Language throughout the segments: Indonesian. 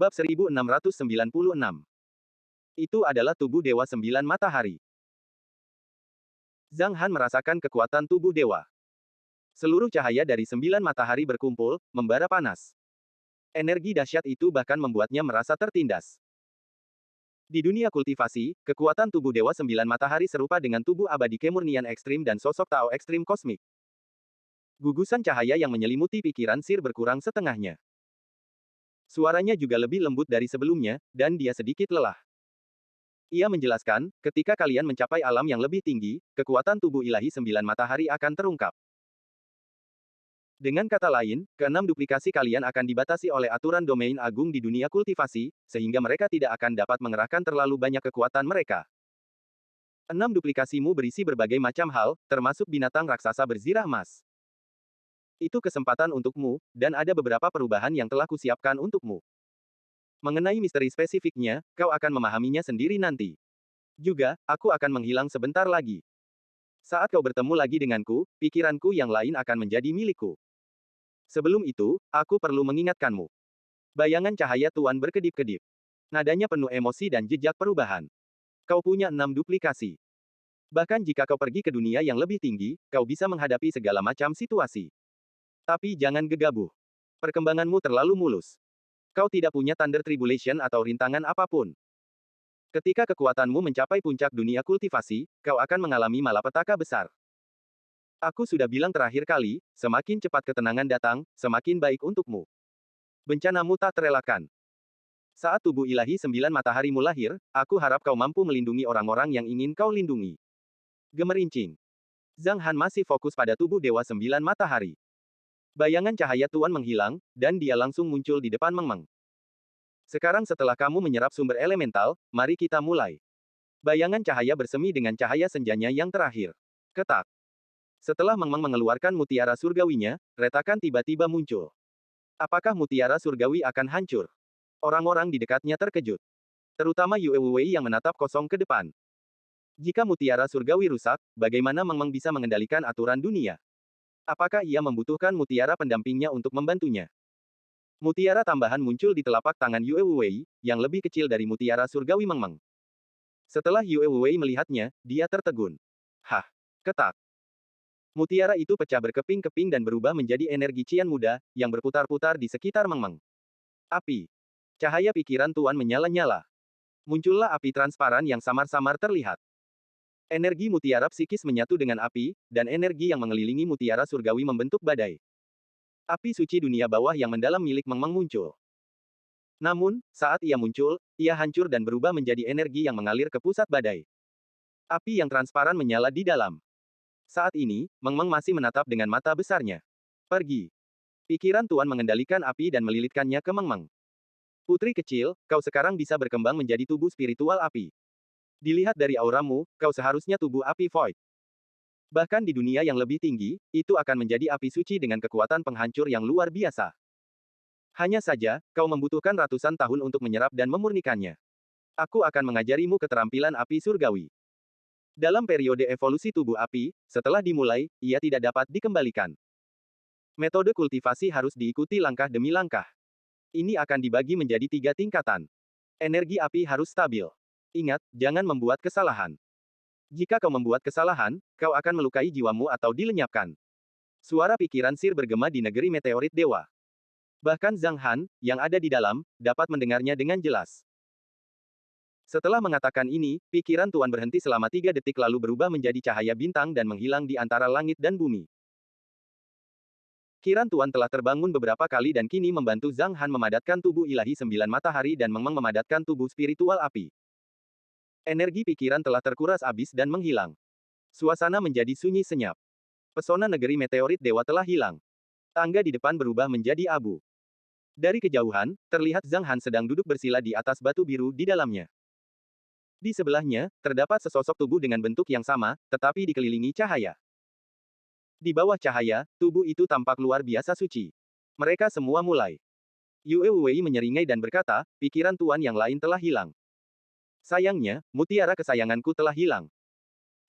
Bab 1696. Itu adalah tubuh Dewa Sembilan Matahari. Zhang Han merasakan kekuatan tubuh dewa. Seluruh cahaya dari 9 matahari berkumpul, membara panas. Energi dahsyat itu bahkan membuatnya merasa tertindas. Di dunia kultivasi, kekuatan tubuh Dewa 9 Matahari serupa dengan tubuh abadi kemurnian ekstrim dan sosok Tao ekstrim kosmik. Gugusan cahaya yang menyelimuti pikiran Sir berkurang setengahnya. Suaranya juga lebih lembut dari sebelumnya, dan dia sedikit lelah. Ia menjelaskan, ketika kalian mencapai alam yang lebih tinggi, kekuatan tubuh ilahi 9 matahari akan terungkap. Dengan kata lain, keenam duplikasi kalian akan dibatasi oleh aturan domain agung di dunia kultivasi, sehingga mereka tidak akan dapat mengerahkan terlalu banyak kekuatan mereka. 6 duplikasimu berisi berbagai macam hal, termasuk binatang raksasa berzirah emas. Itu kesempatan untukmu, dan ada beberapa perubahan yang telah kusiapkan untukmu. Mengenai misteri spesifiknya, kau akan memahaminya sendiri nanti. Juga, aku akan menghilang sebentar lagi. Saat kau bertemu lagi denganku, pikiranku yang lain akan menjadi milikku. Sebelum itu, aku perlu mengingatkanmu. Bayangan cahaya Tuan berkedip-kedip. Nadanya penuh emosi dan jejak perubahan. Kau punya 6 duplikasi. Bahkan jika kau pergi ke dunia yang lebih tinggi, kau bisa menghadapi segala macam situasi. Tapi jangan gegabah. Perkembanganmu terlalu mulus. Kau tidak punya Thunder Tribulation atau rintangan apapun. Ketika kekuatanmu mencapai puncak dunia kultivasi, kau akan mengalami malapetaka besar. Aku sudah bilang terakhir kali, semakin cepat ketenangan datang, semakin baik untukmu. Bencanamu tak terelakkan. Saat tubuh ilahi 9 mataharimu lahir, aku harap kau mampu melindungi orang-orang yang ingin kau lindungi. Gemerincing. Zhang Han masih fokus pada tubuh Dewa 9 Matahari. Bayangan cahaya Tuan menghilang, dan dia langsung muncul di depan Meng Meng. Sekarang setelah kamu menyerap sumber elemental, mari kita mulai. Bayangan cahaya bersemi dengan cahaya senjanya yang terakhir. Ketak. Setelah Meng Meng mengeluarkan mutiara surgawinya, retakan tiba-tiba muncul. Apakah mutiara surgawi akan hancur? Orang-orang di dekatnya terkejut. Terutama Yue Wei yang menatap kosong ke depan. Jika mutiara surgawi rusak, bagaimana Meng Meng bisa mengendalikan aturan dunia? Apakah ia membutuhkan mutiara pendampingnya untuk membantunya? Mutiara tambahan muncul di telapak tangan Yue Wei, yang lebih kecil dari mutiara surgawi Meng Meng. Setelah Yue Wei melihatnya, dia tertegun. Hah! Ketak. Mutiara itu pecah berkeping-keping dan berubah menjadi energi cian muda, yang berputar-putar di sekitar Meng Meng. Api. Cahaya pikiran Tuan menyala-nyala. Muncullah api transparan yang samar-samar terlihat. Energi mutiara psikis menyatu dengan api, dan energi yang mengelilingi mutiara surgawi membentuk badai. Api suci dunia bawah yang mendalam milik Meng Meng muncul. Namun, saat ia muncul, ia hancur dan berubah menjadi energi yang mengalir ke pusat badai. Api yang transparan menyala di dalam. Saat ini, Meng Meng masih menatap dengan mata besarnya. Pergi. Pikiran Tuan mengendalikan api dan melilitkannya ke Meng Meng. Putri kecil, kau sekarang bisa berkembang menjadi tubuh spiritual api. Dilihat dari auramu, kau seharusnya tubuh api void. Bahkan di dunia yang lebih tinggi, itu akan menjadi api suci dengan kekuatan penghancur yang luar biasa. Hanya saja, kau membutuhkan ratusan tahun untuk menyerap dan memurnikannya. Aku akan mengajarimu keterampilan api surgawi. Dalam periode evolusi tubuh api, setelah dimulai, ia tidak dapat dikembalikan. Metode kultivasi harus diikuti langkah demi langkah. Ini akan dibagi menjadi 3 tingkatan. Energi api harus stabil. Ingat, jangan membuat kesalahan. Jika kau membuat kesalahan, kau akan melukai jiwamu atau dilenyapkan. Suara pikiran Sir bergema di negeri meteorit dewa. Bahkan Zhang Han, yang ada di dalam, dapat mendengarnya dengan jelas. Setelah mengatakan ini, pikiran Tuan berhenti selama 3 detik lalu berubah menjadi cahaya bintang dan menghilang di antara langit dan bumi. Pikiran Tuan telah terbangun beberapa kali dan kini membantu Zhang Han memadatkan tubuh ilahi 9 matahari dan Meng Meng memadatkan tubuh spiritual api. Energi pikiran telah terkuras habis dan menghilang. Suasana menjadi sunyi senyap. Pesona negeri meteorit dewa telah hilang. Tangga di depan berubah menjadi abu. Dari kejauhan, terlihat Zhang Han sedang duduk bersila di atas batu biru di dalamnya. Di sebelahnya, terdapat sesosok tubuh dengan bentuk yang sama, tetapi dikelilingi cahaya. Di bawah cahaya, tubuh itu tampak luar biasa suci. Mereka semua mulai. Yue Wei menyeringai dan berkata, pikiran Tuan yang lain telah hilang. Sayangnya, mutiara kesayanganku telah hilang.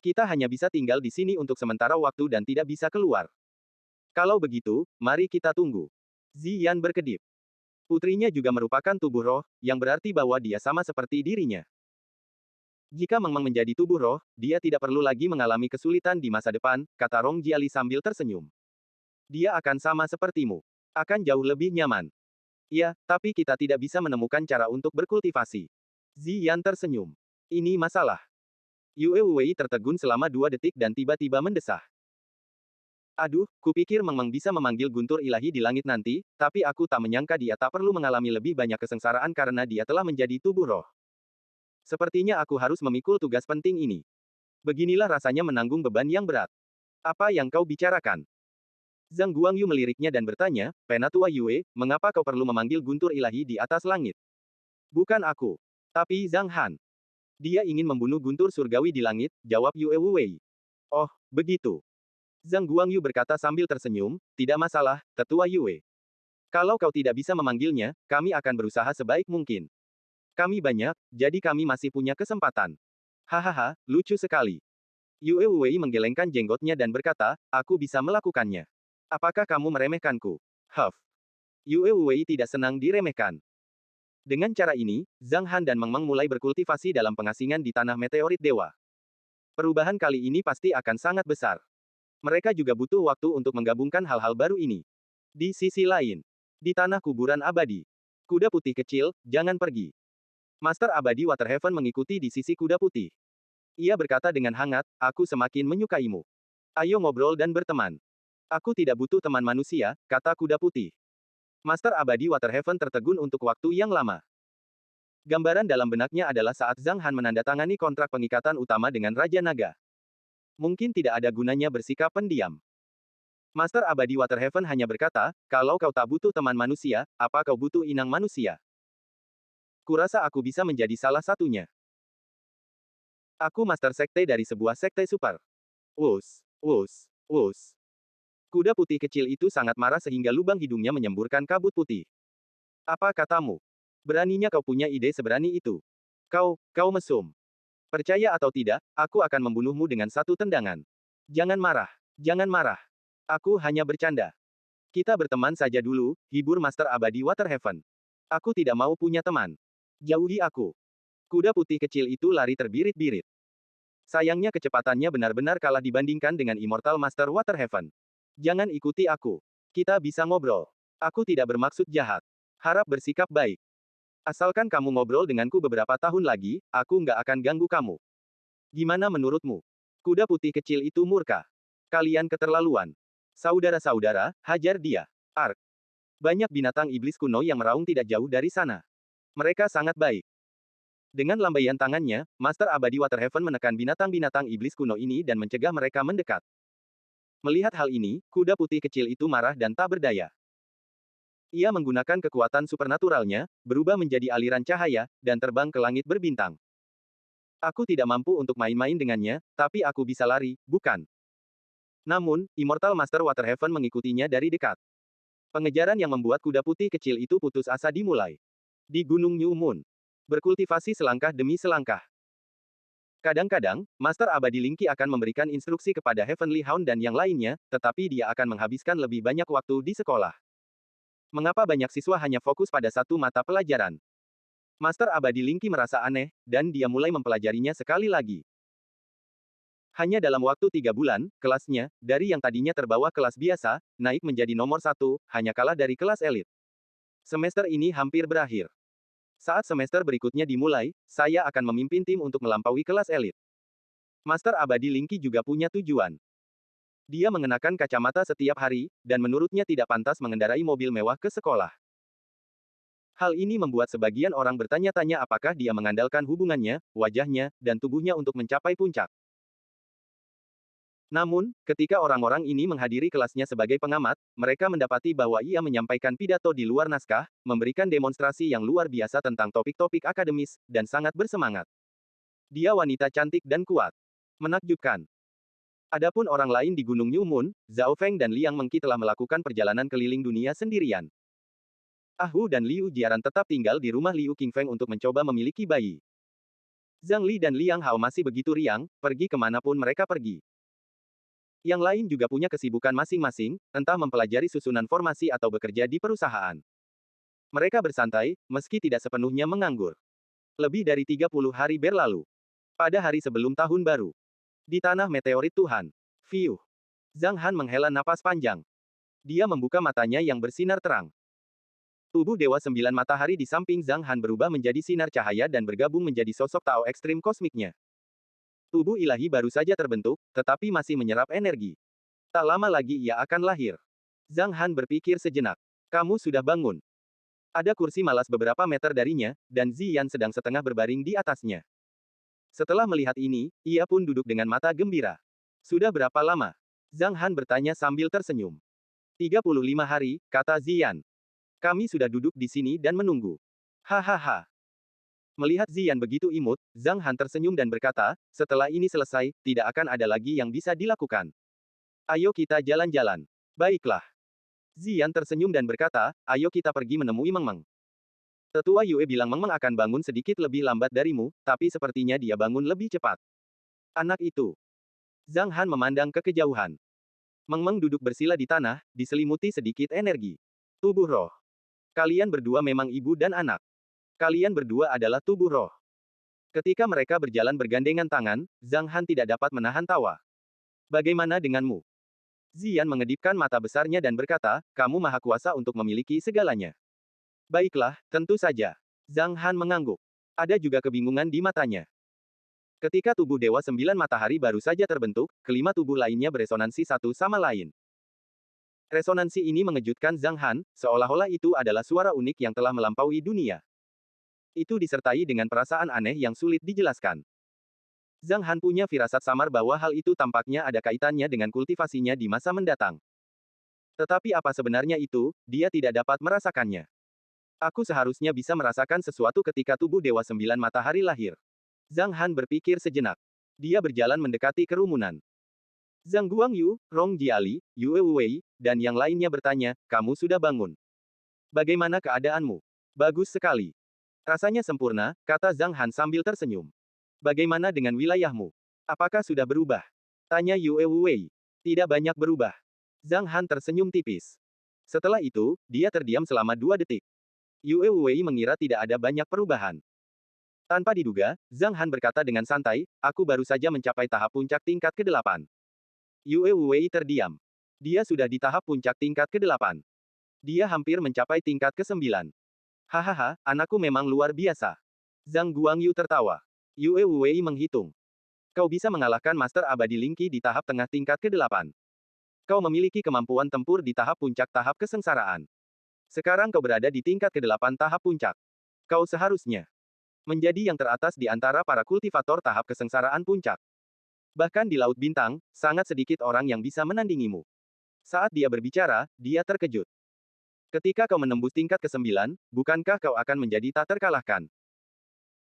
Kita hanya bisa tinggal di sini untuk sementara waktu dan tidak bisa keluar. Kalau begitu, mari kita tunggu. Ziyan berkedip. Putrinya juga merupakan tubuh roh, yang berarti bahwa dia sama seperti dirinya. Jika Meng Meng menjadi tubuh roh, dia tidak perlu lagi mengalami kesulitan di masa depan, kata Rong Jiali sambil tersenyum. Dia akan sama sepertimu. Akan jauh lebih nyaman. Ya, tapi kita tidak bisa menemukan cara untuk berkultivasi. Ziyan tersenyum. Ini masalah. Yue Wei tertegun selama 2 detik dan tiba-tiba mendesah. Aduh, kupikir Meng Meng bisa memanggil guntur ilahi di langit nanti, tapi aku tak menyangka dia tak perlu mengalami lebih banyak kesengsaraan karena dia telah menjadi tubuh roh. Sepertinya aku harus memikul tugas penting ini. Beginilah rasanya menanggung beban yang berat. Apa yang kau bicarakan? Zhang Guangyu meliriknya dan bertanya, Penatua Yue, mengapa kau perlu memanggil guntur ilahi di atas langit? Bukan aku. Tapi Zhang Han. Dia ingin membunuh guntur surgawi di langit, jawab Yue Wei. Oh, begitu. Zhang Guangyu berkata sambil tersenyum, tidak masalah, Tetua Yue. Kalau kau tidak bisa memanggilnya, kami akan berusaha sebaik mungkin. Kami banyak, jadi kami masih punya kesempatan. Hahaha, lucu sekali. Yue Wei menggelengkan jenggotnya dan berkata, aku bisa melakukannya. Apakah kamu meremehkanku? Huff. Yue Wei tidak senang diremehkan. Dengan cara ini, Zhang Han dan Meng Meng mulai berkultivasi dalam pengasingan di tanah meteorit dewa. Perubahan kali ini pasti akan sangat besar. Mereka juga butuh waktu untuk menggabungkan hal-hal baru ini. Di sisi lain, di tanah kuburan abadi, kuda putih kecil, jangan pergi. Master Abadi Waterhaven mengikuti di sisi kuda putih. Ia berkata dengan hangat, aku semakin menyukaimu. Ayo ngobrol dan berteman. Aku tidak butuh teman manusia, kata kuda putih. Master Abadi Waterhaven tertegun untuk waktu yang lama. Gambaran dalam benaknya adalah saat Zhang Han menandatangani kontrak pengikatan utama dengan Raja Naga. Mungkin tidak ada gunanya bersikap pendiam. Master Abadi Waterhaven hanya berkata, kalau kau tak butuh teman manusia, apa kau butuh inang manusia? Kurasa aku bisa menjadi salah satunya. Aku master sekte dari sebuah sekte super. Wus, wus, wus. Kuda putih kecil itu sangat marah sehingga lubang hidungnya menyemburkan kabut putih. Apa katamu? Beraninya kau punya ide seberani itu? Kau mesum. Percaya atau tidak, aku akan membunuhmu dengan satu tendangan. Jangan marah. Jangan marah. Aku hanya bercanda. Kita berteman saja dulu, hibur Master Abadi Waterhaven. Aku tidak mau punya teman. Jauhi aku. Kuda putih kecil itu lari terbirit-birit. Sayangnya kecepatannya benar-benar kalah dibandingkan dengan Immortal Master Waterhaven. Jangan ikuti aku. Kita bisa ngobrol. Aku tidak bermaksud jahat. Harap bersikap baik. Asalkan kamu ngobrol denganku beberapa tahun lagi, aku nggak akan ganggu kamu. Gimana menurutmu? Kuda putih kecil itu murka. Kalian keterlaluan. Saudara-saudara, hajar dia. Ark. Banyak binatang iblis kuno yang meraung tidak jauh dari sana. Mereka sangat baik. Dengan lambaian tangannya, Master Abadi Waterhaven menekan binatang-binatang iblis kuno ini dan mencegah mereka mendekat. Melihat hal ini, kuda putih kecil itu marah dan tak berdaya. Ia menggunakan kekuatan supernaturalnya, berubah menjadi aliran cahaya, dan terbang ke langit berbintang. Aku tidak mampu untuk main-main dengannya, tapi aku bisa lari, bukan? Namun, Immortal Master Waterhaven mengikutinya dari dekat. Pengejaran yang membuat kuda putih kecil itu putus asa dimulai. Di Gunung New Moon. Berkultivasi selangkah demi selangkah. Kadang-kadang, Master Abadi Linki akan memberikan instruksi kepada Heavenly Hound dan yang lainnya, tetapi dia akan menghabiskan lebih banyak waktu di sekolah. Mengapa banyak siswa hanya fokus pada satu mata pelajaran? Master Abadi Linki merasa aneh, dan dia mulai mempelajarinya sekali lagi. Hanya dalam waktu 3 bulan, kelasnya, dari yang tadinya terbawa kelas biasa, naik menjadi nomor 1, hanya kalah dari kelas elit. Semester ini hampir berakhir. Saat semester berikutnya dimulai, saya akan memimpin tim untuk melampaui kelas elit. Master Abadi Linki juga punya tujuan. Dia mengenakan kacamata setiap hari, dan menurutnya tidak pantas mengendarai mobil mewah ke sekolah. Hal ini membuat sebagian orang bertanya-tanya apakah dia mengandalkan hubungannya, wajahnya, dan tubuhnya untuk mencapai puncak. Namun, ketika orang-orang ini menghadiri kelasnya sebagai pengamat, mereka mendapati bahwa ia menyampaikan pidato di luar naskah, memberikan demonstrasi yang luar biasa tentang topik-topik akademis, dan sangat bersemangat. Dia wanita cantik dan kuat. Menakjubkan. Adapun orang lain di Gunung New Moon, Zhao Feng dan Liang Mengqi telah melakukan perjalanan keliling dunia sendirian. Ah Hu dan Liu Jiaran tetap tinggal di rumah Liu Qingfeng untuk mencoba memiliki bayi. Zhang Li dan Liang Hao masih begitu riang, pergi kemanapun mereka pergi. Yang lain juga punya kesibukan masing-masing, entah mempelajari susunan formasi atau bekerja di perusahaan. Mereka bersantai, meski tidak sepenuhnya menganggur. Lebih dari 30 hari berlalu. Pada hari sebelum tahun baru. Di tanah meteorit Tuhan. Fiuh. Zhang Han menghela napas panjang. Dia membuka matanya yang bersinar terang. Tubuh Dewa Sembilan Matahari di samping Zhang Han berubah menjadi sinar cahaya dan bergabung menjadi sosok Tao ekstrim kosmiknya. Tubuh ilahi baru saja terbentuk, tetapi masih menyerap energi. Tak lama lagi ia akan lahir. Zhang Han berpikir sejenak. Kamu sudah bangun. Ada kursi malas beberapa meter darinya, dan Ziyan sedang setengah berbaring di atasnya. Setelah melihat ini, ia pun duduk dengan mata gembira. Sudah berapa lama? Zhang Han bertanya sambil tersenyum. 35 hari, kata Ziyan. Kami sudah duduk di sini dan menunggu. Hahaha. Melihat Ziyan begitu imut, Zhang Han tersenyum dan berkata, setelah ini selesai, tidak akan ada lagi yang bisa dilakukan. Ayo kita jalan-jalan. Baiklah. Ziyan tersenyum dan berkata, ayo kita pergi menemui Meng Meng. Tetua Yue bilang Meng Meng akan bangun sedikit lebih lambat darimu, tapi sepertinya dia bangun lebih cepat. Anak itu. Zhang Han memandang ke kejauhan. Meng Meng duduk bersila di tanah, diselimuti sedikit energi. Tubuh roh. Kalian berdua memang ibu dan anak. Kalian berdua adalah tubuh roh. Ketika mereka berjalan bergandengan tangan, Zhang Han tidak dapat menahan tawa. Bagaimana denganmu? Ziyan mengedipkan mata besarnya dan berkata, kamu maha kuasa untuk memiliki segalanya. Baiklah, tentu saja. Zhang Han mengangguk. Ada juga kebingungan di matanya. Ketika tubuh Dewa Sembilan Matahari baru saja terbentuk, kelima tubuh lainnya beresonansi satu sama lain. Resonansi ini mengejutkan Zhang Han, seolah-olah itu adalah suara unik yang telah melampaui dunia. Itu disertai dengan perasaan aneh yang sulit dijelaskan. Zhang Han punya firasat samar bahwa hal itu tampaknya ada kaitannya dengan kultivasinya di masa mendatang. Tetapi apa sebenarnya itu, dia tidak dapat merasakannya. Aku seharusnya bisa merasakan sesuatu ketika tubuh Dewa Sembilan Matahari lahir. Zhang Han berpikir sejenak. Dia berjalan mendekati kerumunan. Zhang Guangyu, Rong Jiali, Yue Wei, dan yang lainnya bertanya, kamu sudah bangun. Bagaimana keadaanmu? Bagus sekali. Rasanya sempurna, kata Zhang Han sambil tersenyum. Bagaimana dengan wilayahmu? Apakah sudah berubah? Tanya Yue Wei. Tidak banyak berubah. Zhang Han tersenyum tipis. Setelah itu, dia terdiam selama 2 detik. Yue Wei mengira tidak ada banyak perubahan. Tanpa diduga, Zhang Han berkata dengan santai, aku baru saja mencapai tahap puncak tingkat ke-8. Yue Wei terdiam. Dia sudah di tahap puncak tingkat ke-8. Dia hampir mencapai tingkat ke-9. Hahaha, anakku memang luar biasa. Zhang Guangyu tertawa. Yue Wei menghitung. Kau bisa mengalahkan Master Abadi Lingqi di tahap tengah tingkat ke-8. Kau memiliki kemampuan tempur di tahap puncak tahap kesengsaraan. Sekarang kau berada di tingkat ke-8 tahap puncak. Kau seharusnya menjadi yang teratas di antara para kultivator tahap kesengsaraan puncak. Bahkan di Laut Bintang, sangat sedikit orang yang bisa menandingimu. Saat dia berbicara, dia terkejut. Ketika kau menembus tingkat ke-9, bukankah kau akan menjadi tak terkalahkan?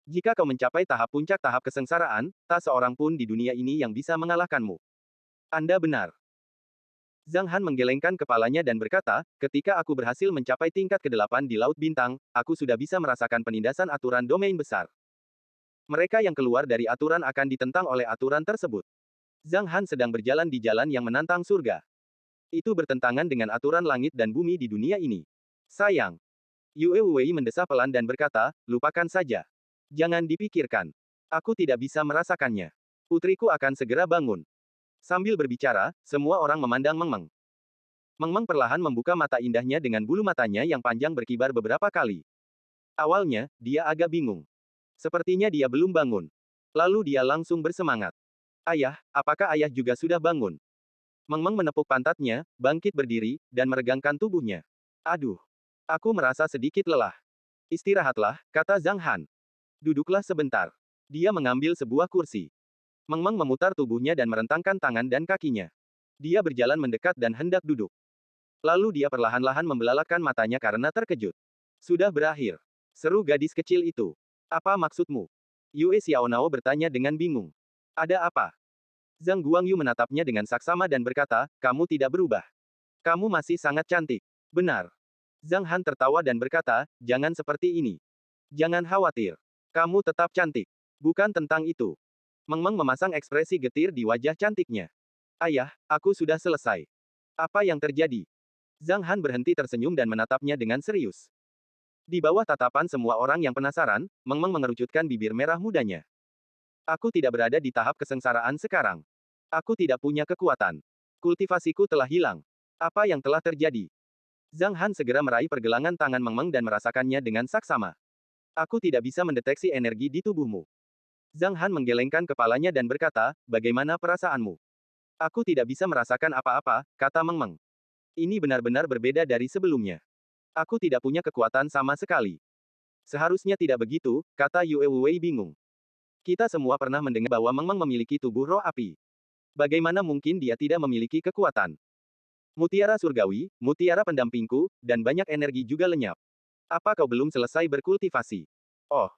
Jika kau mencapai tahap puncak tahap kesengsaraan, tak seorang pun di dunia ini yang bisa mengalahkanmu. Anda benar. Zhang Han menggelengkan kepalanya dan berkata, ketika aku berhasil mencapai tingkat ke-8 di Laut Bintang, aku sudah bisa merasakan penindasan aturan domain besar. Mereka yang keluar dari aturan akan ditentang oleh aturan tersebut. Zhang Han sedang berjalan di jalan yang menantang surga. Itu bertentangan dengan aturan langit dan bumi di dunia ini. Sayang. Yue Wei mendesah pelan dan berkata, lupakan saja. Jangan dipikirkan. Aku tidak bisa merasakannya. Putriku akan segera bangun. Sambil berbicara, semua orang memandang Meng Meng. Meng Meng perlahan membuka mata indahnya dengan bulu matanya yang panjang berkibar beberapa kali. Awalnya, dia agak bingung. Sepertinya dia belum bangun. Lalu dia langsung bersemangat. Ayah, apakah ayah juga sudah bangun? Meng Meng menepuk pantatnya, bangkit berdiri, dan meregangkan tubuhnya. Aduh. Aku merasa sedikit lelah. Istirahatlah, kata Zhang Han. Duduklah sebentar. Dia mengambil sebuah kursi. Meng Meng memutar tubuhnya dan merentangkan tangan dan kakinya. Dia berjalan mendekat dan hendak duduk. Lalu dia perlahan-lahan membelalakkan matanya karena terkejut. Sudah berakhir. Seru gadis kecil itu. Apa maksudmu? Yue Xiaonao bertanya dengan bingung. Ada apa? Zhang Guangyu menatapnya dengan saksama dan berkata, kamu tidak berubah. Kamu masih sangat cantik. Benar. Zhang Han tertawa dan berkata, jangan seperti ini. Jangan khawatir. Kamu tetap cantik. Bukan tentang itu. Meng Meng memasang ekspresi getir di wajah cantiknya. Ayah, aku sudah selesai. Apa yang terjadi? Zhang Han berhenti tersenyum dan menatapnya dengan serius. Di bawah tatapan semua orang yang penasaran, Meng Meng mengerucutkan bibir merah mudanya. Aku tidak berada di tahap kesengsaraan sekarang. Aku tidak punya kekuatan. Kultivasiku telah hilang. Apa yang telah terjadi? Zhang Han segera meraih pergelangan tangan Meng Meng dan merasakannya dengan saksama. Aku tidak bisa mendeteksi energi di tubuhmu. Zhang Han menggelengkan kepalanya dan berkata, bagaimana perasaanmu? Aku tidak bisa merasakan apa-apa, kata Meng Meng. Ini benar-benar berbeda dari sebelumnya. Aku tidak punya kekuatan sama sekali. Seharusnya tidak begitu, kata Yue Wei bingung. Kita semua pernah mendengar bahwa Meng Meng memiliki tubuh roh api. Bagaimana mungkin dia tidak memiliki kekuatan? Mutiara surgawi, mutiara pendampingku, dan banyak energi juga lenyap. Apa kau belum selesai berkultivasi? Oh,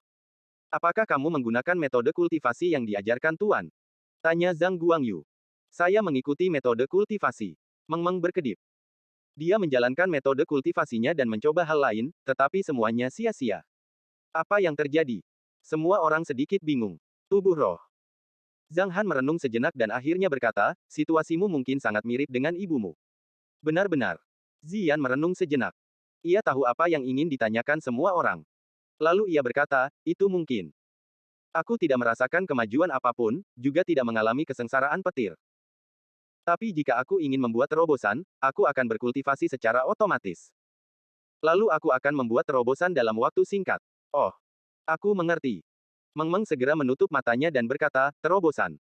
apakah kamu menggunakan metode kultivasi yang diajarkan Tuan? Tanya Zhang Guangyu. Saya mengikuti metode kultivasi. Meng Meng berkedip. Dia menjalankan metode kultivasinya dan mencoba hal lain, tetapi semuanya sia-sia. Apa yang terjadi? Semua orang sedikit bingung. Tubuh roh. Zhang Han merenung sejenak dan akhirnya berkata, situasimu mungkin sangat mirip dengan ibumu. Benar-benar. Ziyan merenung sejenak. Ia tahu apa yang ingin ditanyakan semua orang. Lalu ia berkata, itu mungkin. Aku tidak merasakan kemajuan apapun, juga tidak mengalami kesengsaraan petir. Tapi jika aku ingin membuat terobosan, aku akan berkultivasi secara otomatis. Lalu aku akan membuat terobosan dalam waktu singkat. Oh, aku mengerti. Meng Meng segera menutup matanya dan berkata, terobosan.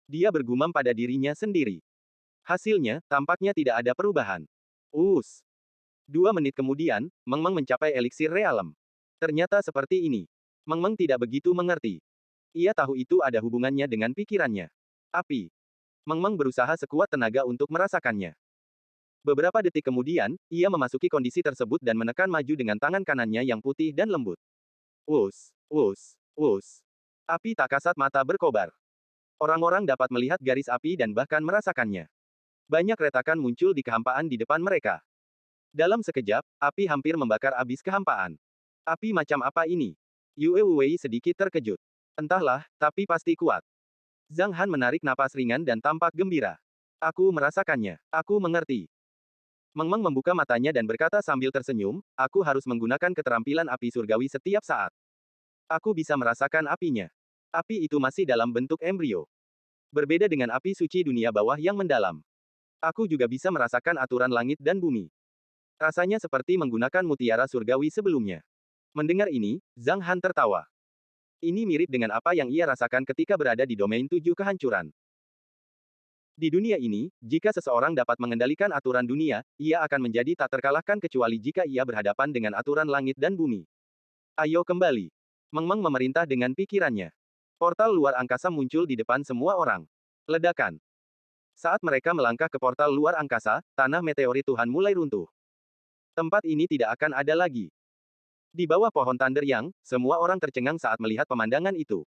Dia bergumam pada dirinya sendiri. Hasilnya, tampaknya tidak ada perubahan. 2 menit kemudian, Meng Meng mencapai eliksir realem. Ternyata seperti ini. Meng Meng tidak begitu mengerti. Ia tahu itu ada hubungannya dengan pikirannya. Api. Meng Meng berusaha sekuat tenaga untuk merasakannya. Beberapa detik kemudian, ia memasuki kondisi tersebut dan menekan maju dengan tangan kanannya yang putih dan lembut. Wus, wus, wus. Api tak kasat mata berkobar. Orang-orang dapat melihat garis api dan bahkan merasakannya. Banyak retakan muncul di kehampaan di depan mereka. Dalam sekejap, api hampir membakar abis kehampaan. Api macam apa ini? Yue Wei sedikit terkejut. Entahlah, tapi pasti kuat. Zhang Han menarik napas ringan dan tampak gembira. Aku merasakannya. Aku mengerti. Meng Meng membuka matanya dan berkata sambil tersenyum, aku harus menggunakan keterampilan api surgawi setiap saat. Aku bisa merasakan apinya. Api itu masih dalam bentuk embrio. Berbeda dengan api suci dunia bawah yang mendalam. Aku juga bisa merasakan aturan langit dan bumi. Rasanya seperti menggunakan mutiara surgawi sebelumnya. Mendengar ini, Zhang Han tertawa. Ini mirip dengan apa yang ia rasakan ketika berada di domain 7 kehancuran. Di dunia ini, jika seseorang dapat mengendalikan aturan dunia, ia akan menjadi tak terkalahkan kecuali jika ia berhadapan dengan aturan langit dan bumi. Ayo kembali. Meng Meng memerintah dengan pikirannya. Portal luar angkasa muncul di depan semua orang. Ledakan. Saat mereka melangkah ke portal luar angkasa, tanah meteorit Tuhan mulai runtuh. Tempat ini tidak akan ada lagi. Di bawah pohon Thunder Yang, semua orang tercengang saat melihat pemandangan itu.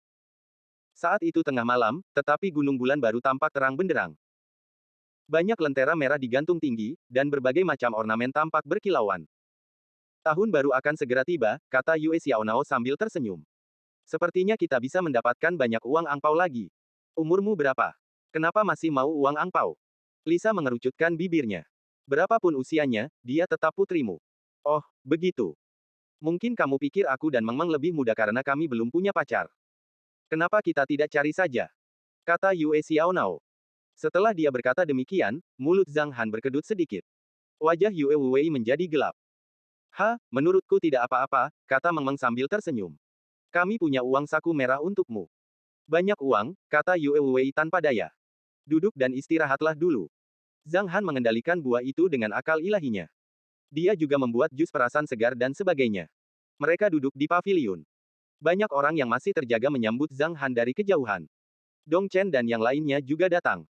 Saat itu tengah malam, tetapi gunung bulan baru tampak terang benderang. Banyak lentera merah digantung tinggi, dan berbagai macam ornamen tampak berkilauan. Tahun baru akan segera tiba, kata Yue Xiaonao sambil tersenyum. Sepertinya kita bisa mendapatkan banyak uang angpau lagi. Umurmu berapa? Kenapa masih mau uang angpau? Lisa mengerucutkan bibirnya. Berapapun usianya, dia tetap putrimu. Oh, begitu. Mungkin kamu pikir aku dan Meng Meng lebih muda karena kami belum punya pacar. Kenapa kita tidak cari saja? Kata Yue Xiaonao. Setelah dia berkata demikian, mulut Zhang Han berkedut sedikit. Wajah Yue Wei menjadi gelap. Menurutku tidak apa-apa, kata Meng Meng sambil tersenyum. Kami punya uang saku merah untukmu. Banyak uang, kata Yue Wei tanpa daya. Duduk dan istirahatlah dulu. Zhang Han mengendalikan buah itu dengan akal ilahinya. Dia juga membuat jus perasan segar dan sebagainya. Mereka duduk di paviliun. Banyak orang yang masih terjaga menyambut Zhang Han dari kejauhan. Dong Chen dan yang lainnya juga datang.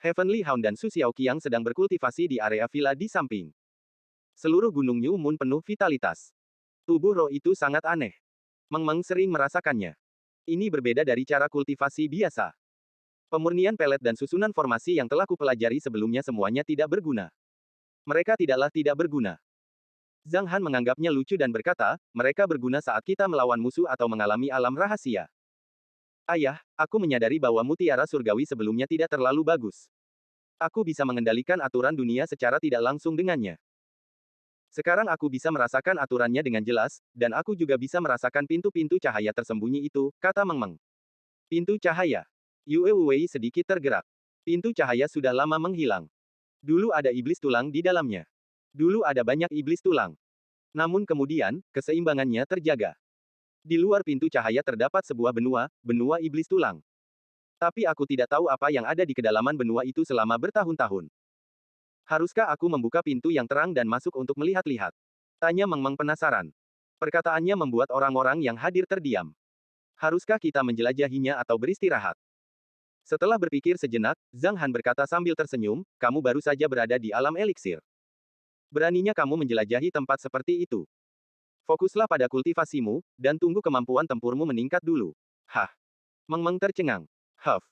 Heavenly Hound dan Su Xiaoqiang sedang berkultivasi di area villa di samping. Seluruh gunung New Moon penuh vitalitas. Tubuh roh itu sangat aneh. Meng Meng sering merasakannya. Ini berbeda dari cara kultivasi biasa. Pemurnian pelet dan susunan formasi yang telah kupelajari sebelumnya semuanya tidak berguna. Mereka tidaklah tidak berguna. Zhang Han menganggapnya lucu dan berkata, mereka berguna saat kita melawan musuh atau mengalami alam rahasia. Ayah, aku menyadari bahwa mutiara surgawi sebelumnya tidak terlalu bagus. Aku bisa mengendalikan aturan dunia secara tidak langsung dengannya. Sekarang aku bisa merasakan aturannya dengan jelas, dan aku juga bisa merasakan pintu-pintu cahaya tersembunyi itu, kata Meng Meng. Pintu cahaya. Yue Wei sedikit tergerak. Pintu cahaya sudah lama menghilang. Dulu ada iblis tulang di dalamnya. Dulu ada banyak iblis tulang. Namun kemudian, keseimbangannya terjaga. Di luar pintu cahaya terdapat sebuah benua, benua iblis tulang. Tapi aku tidak tahu apa yang ada di kedalaman benua itu selama bertahun-tahun. Haruskah aku membuka pintu yang terang dan masuk untuk melihat-lihat? Tanya Meng Meng penasaran. Perkataannya membuat orang-orang yang hadir terdiam. Haruskah kita menjelajahinya atau beristirahat? Setelah berpikir sejenak, Zhang Han berkata sambil tersenyum, kamu baru saja berada di alam eliksir. Beraninya kamu menjelajahi tempat seperti itu. Fokuslah pada kultivasimu, dan tunggu kemampuan tempurmu meningkat dulu. Hah? Meng Meng tercengang. Huff.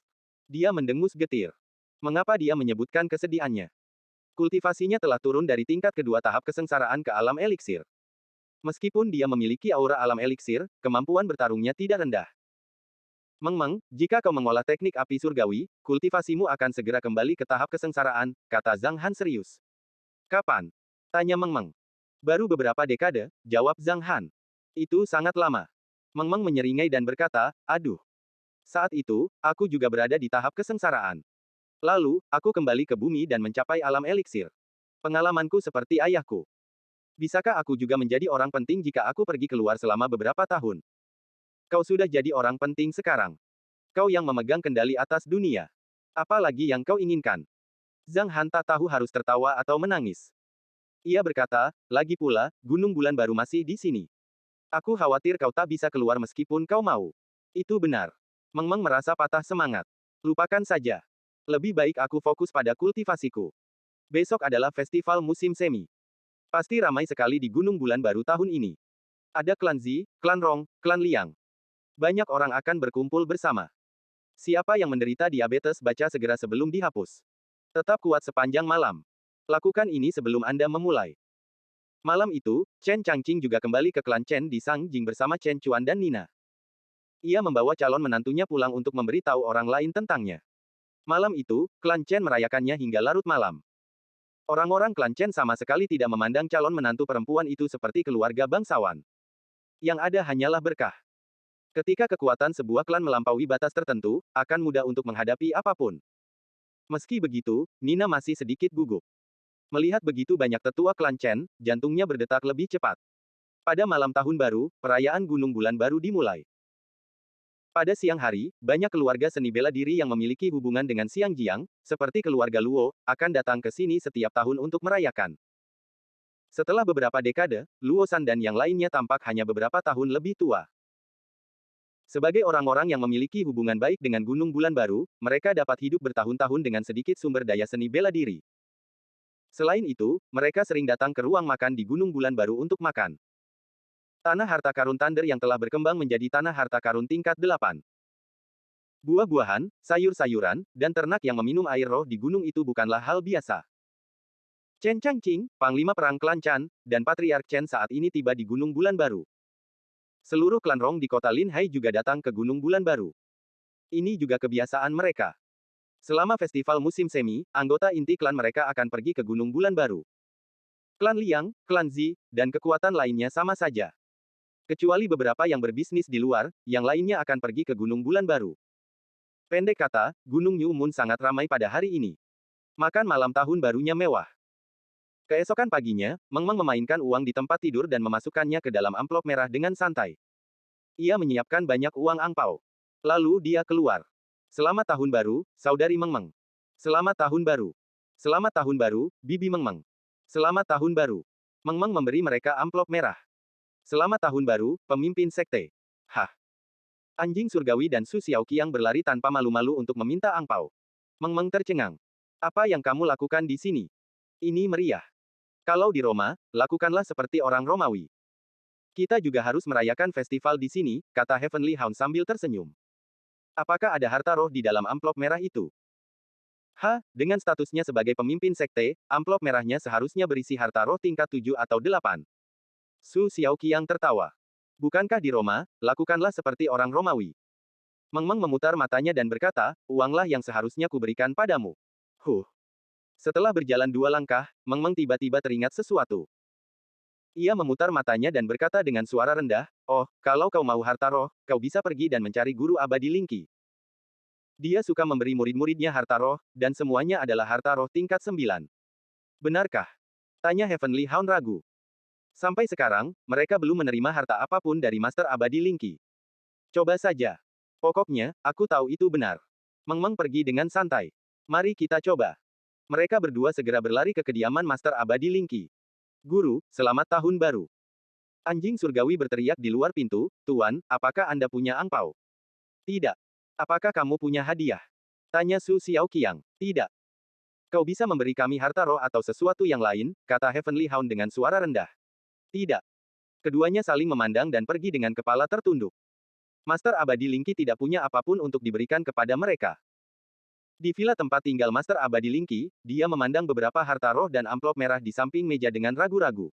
Dia mendengus getir. Mengapa dia menyebutkan kesedihannya? Kultivasinya telah turun dari tingkat kedua tahap kesengsaraan ke alam eliksir. Meskipun dia memiliki aura alam eliksir, kemampuan bertarungnya tidak rendah. Meng Meng, jika kau mengolah teknik api surgawi, kultivasimu akan segera kembali ke tahap kesengsaraan, kata Zhang Han serius. Kapan? Tanya Meng Meng. Baru beberapa dekade, jawab Zhang Han. Itu sangat lama. Meng Meng menyeringai dan berkata, aduh. Saat itu, aku juga berada di tahap kesengsaraan. Lalu, aku kembali ke bumi dan mencapai alam eliksir. Pengalamanku seperti ayahku. Bisakah aku juga menjadi orang penting jika aku pergi keluar selama beberapa tahun? Kau sudah jadi orang penting sekarang. Kau yang memegang kendali atas dunia. Apa lagi yang kau inginkan? Zhang Han tak tahu harus tertawa atau menangis. Ia berkata, lagi pula, Gunung Bulan Baru masih di sini. Aku khawatir kau tak bisa keluar meskipun kau mau. Itu benar. Meng Meng merasa patah semangat. Lupakan saja. Lebih baik aku fokus pada kultivasiku. Besok adalah festival musim semi. Pasti ramai sekali di Gunung Bulan Baru tahun ini. Ada klan Zi, klan Rong, klan Liang. Banyak orang akan berkumpul bersama. Siapa yang menderita diabetes baca segera sebelum dihapus. Tetap kuat sepanjang malam. Lakukan ini sebelum Anda memulai. Malam itu, Chen Changqing juga kembali ke klan Chen di Sangjing bersama Chen Chuan dan Nina. Ia membawa calon menantunya pulang untuk memberitahu orang lain tentangnya. Malam itu, klan Chen merayakannya hingga larut malam. Orang-orang klan Chen sama sekali tidak memandang calon menantu perempuan itu seperti keluarga bangsawan. Yang ada hanyalah berkah. Ketika kekuatan sebuah klan melampaui batas tertentu, akan mudah untuk menghadapi apapun. Meski begitu, Nina masih sedikit gugup. Melihat begitu banyak tetua klan Chen, jantungnya berdetak lebih cepat. Pada malam tahun baru, perayaan Gunung Bulan Baru dimulai. Pada siang hari, banyak keluarga seni bela diri yang memiliki hubungan dengan Xiang Jiang, seperti keluarga Luo, akan datang ke sini setiap tahun untuk merayakan. Setelah beberapa dekade, Luo San dan yang lainnya tampak hanya beberapa tahun lebih tua. Sebagai orang-orang yang memiliki hubungan baik dengan Gunung Bulan Baru, mereka dapat hidup bertahun-tahun dengan sedikit sumber daya seni bela diri. Selain itu, mereka sering datang ke ruang makan di Gunung Bulan Baru untuk makan. Tanah harta karun Thunder yang telah berkembang menjadi tanah harta karun tingkat 8. Buah-buahan, sayur-sayuran, dan ternak yang meminum air roh di gunung itu bukanlah hal biasa. Chen Changqing, Panglima Perang Klan Chan, dan Patriark Chen saat ini tiba di Gunung Bulan Baru. Seluruh klan Rong di kota Lin Hai juga datang ke Gunung Bulan Baru. Ini juga kebiasaan mereka. Selama festival musim semi, anggota inti klan mereka akan pergi ke Gunung Bulan Baru. Klan Liang, klan Zi, dan kekuatan lainnya sama saja. Kecuali beberapa yang berbisnis di luar, yang lainnya akan pergi ke Gunung Bulan Baru. Pendek kata, Gunung New Moon sangat ramai pada hari ini. Makan malam tahun barunya mewah. Keesokan paginya, Meng Meng memainkan uang di tempat tidur dan memasukkannya ke dalam amplop merah dengan santai. Ia menyiapkan banyak uang angpau. Lalu dia keluar. Selamat tahun baru, saudari Meng Meng. Selamat tahun baru. Selamat tahun baru, Bibi Meng Meng. Selamat tahun baru. Meng Meng memberi mereka amplop merah. Selamat tahun baru, pemimpin sekte. Hah. Anjing surgawi dan Su Xiaoqiang berlari tanpa malu-malu untuk meminta angpau. Meng Meng tercengang. Apa yang kamu lakukan di sini? Ini meriah. Kalau di Roma, lakukanlah seperti orang Romawi. Kita juga harus merayakan festival di sini, kata Heavenly Hound sambil tersenyum. Apakah ada harta roh di dalam amplop merah itu? Dengan statusnya sebagai pemimpin sekte, amplop merahnya seharusnya berisi harta roh tingkat 7 atau 8. Su Xiaoqiang tertawa. Bukankah di Roma, lakukanlah seperti orang Romawi. Meng Meng memutar matanya dan berkata, uanglah yang seharusnya kuberikan padamu. Setelah berjalan 2 langkah, Meng Meng tiba-tiba teringat sesuatu. Ia memutar matanya dan berkata dengan suara rendah, "Oh, kalau kau mau harta roh, kau bisa pergi dan mencari guru abadi Lingki. Dia suka memberi murid-muridnya harta roh, dan semuanya adalah harta roh tingkat 9. Benarkah?" Tanya Heavenly Hound ragu. Sampai sekarang, mereka belum menerima harta apapun dari Master Abadi Lingki. Coba saja. Pokoknya, aku tahu itu benar. Meng Meng pergi dengan santai. Mari kita coba. Mereka berdua segera berlari ke kediaman Master Abadi Lingki. "Guru, selamat tahun baru." Anjing surgawi berteriak di luar pintu, "Tuan, apakah Anda punya angpau?" "Tidak." "Apakah kamu punya hadiah?" Tanya Su Xiaoqiang. "Tidak." "Kau bisa memberi kami harta roh atau sesuatu yang lain," kata Heavenly Hound dengan suara rendah. "Tidak." Keduanya saling memandang dan pergi dengan kepala tertunduk. Master Abadi Lingki tidak punya apapun untuk diberikan kepada mereka. Di villa tempat tinggal Master Abadi Lingki, dia memandang beberapa harta roh dan amplop merah di samping meja dengan ragu-ragu.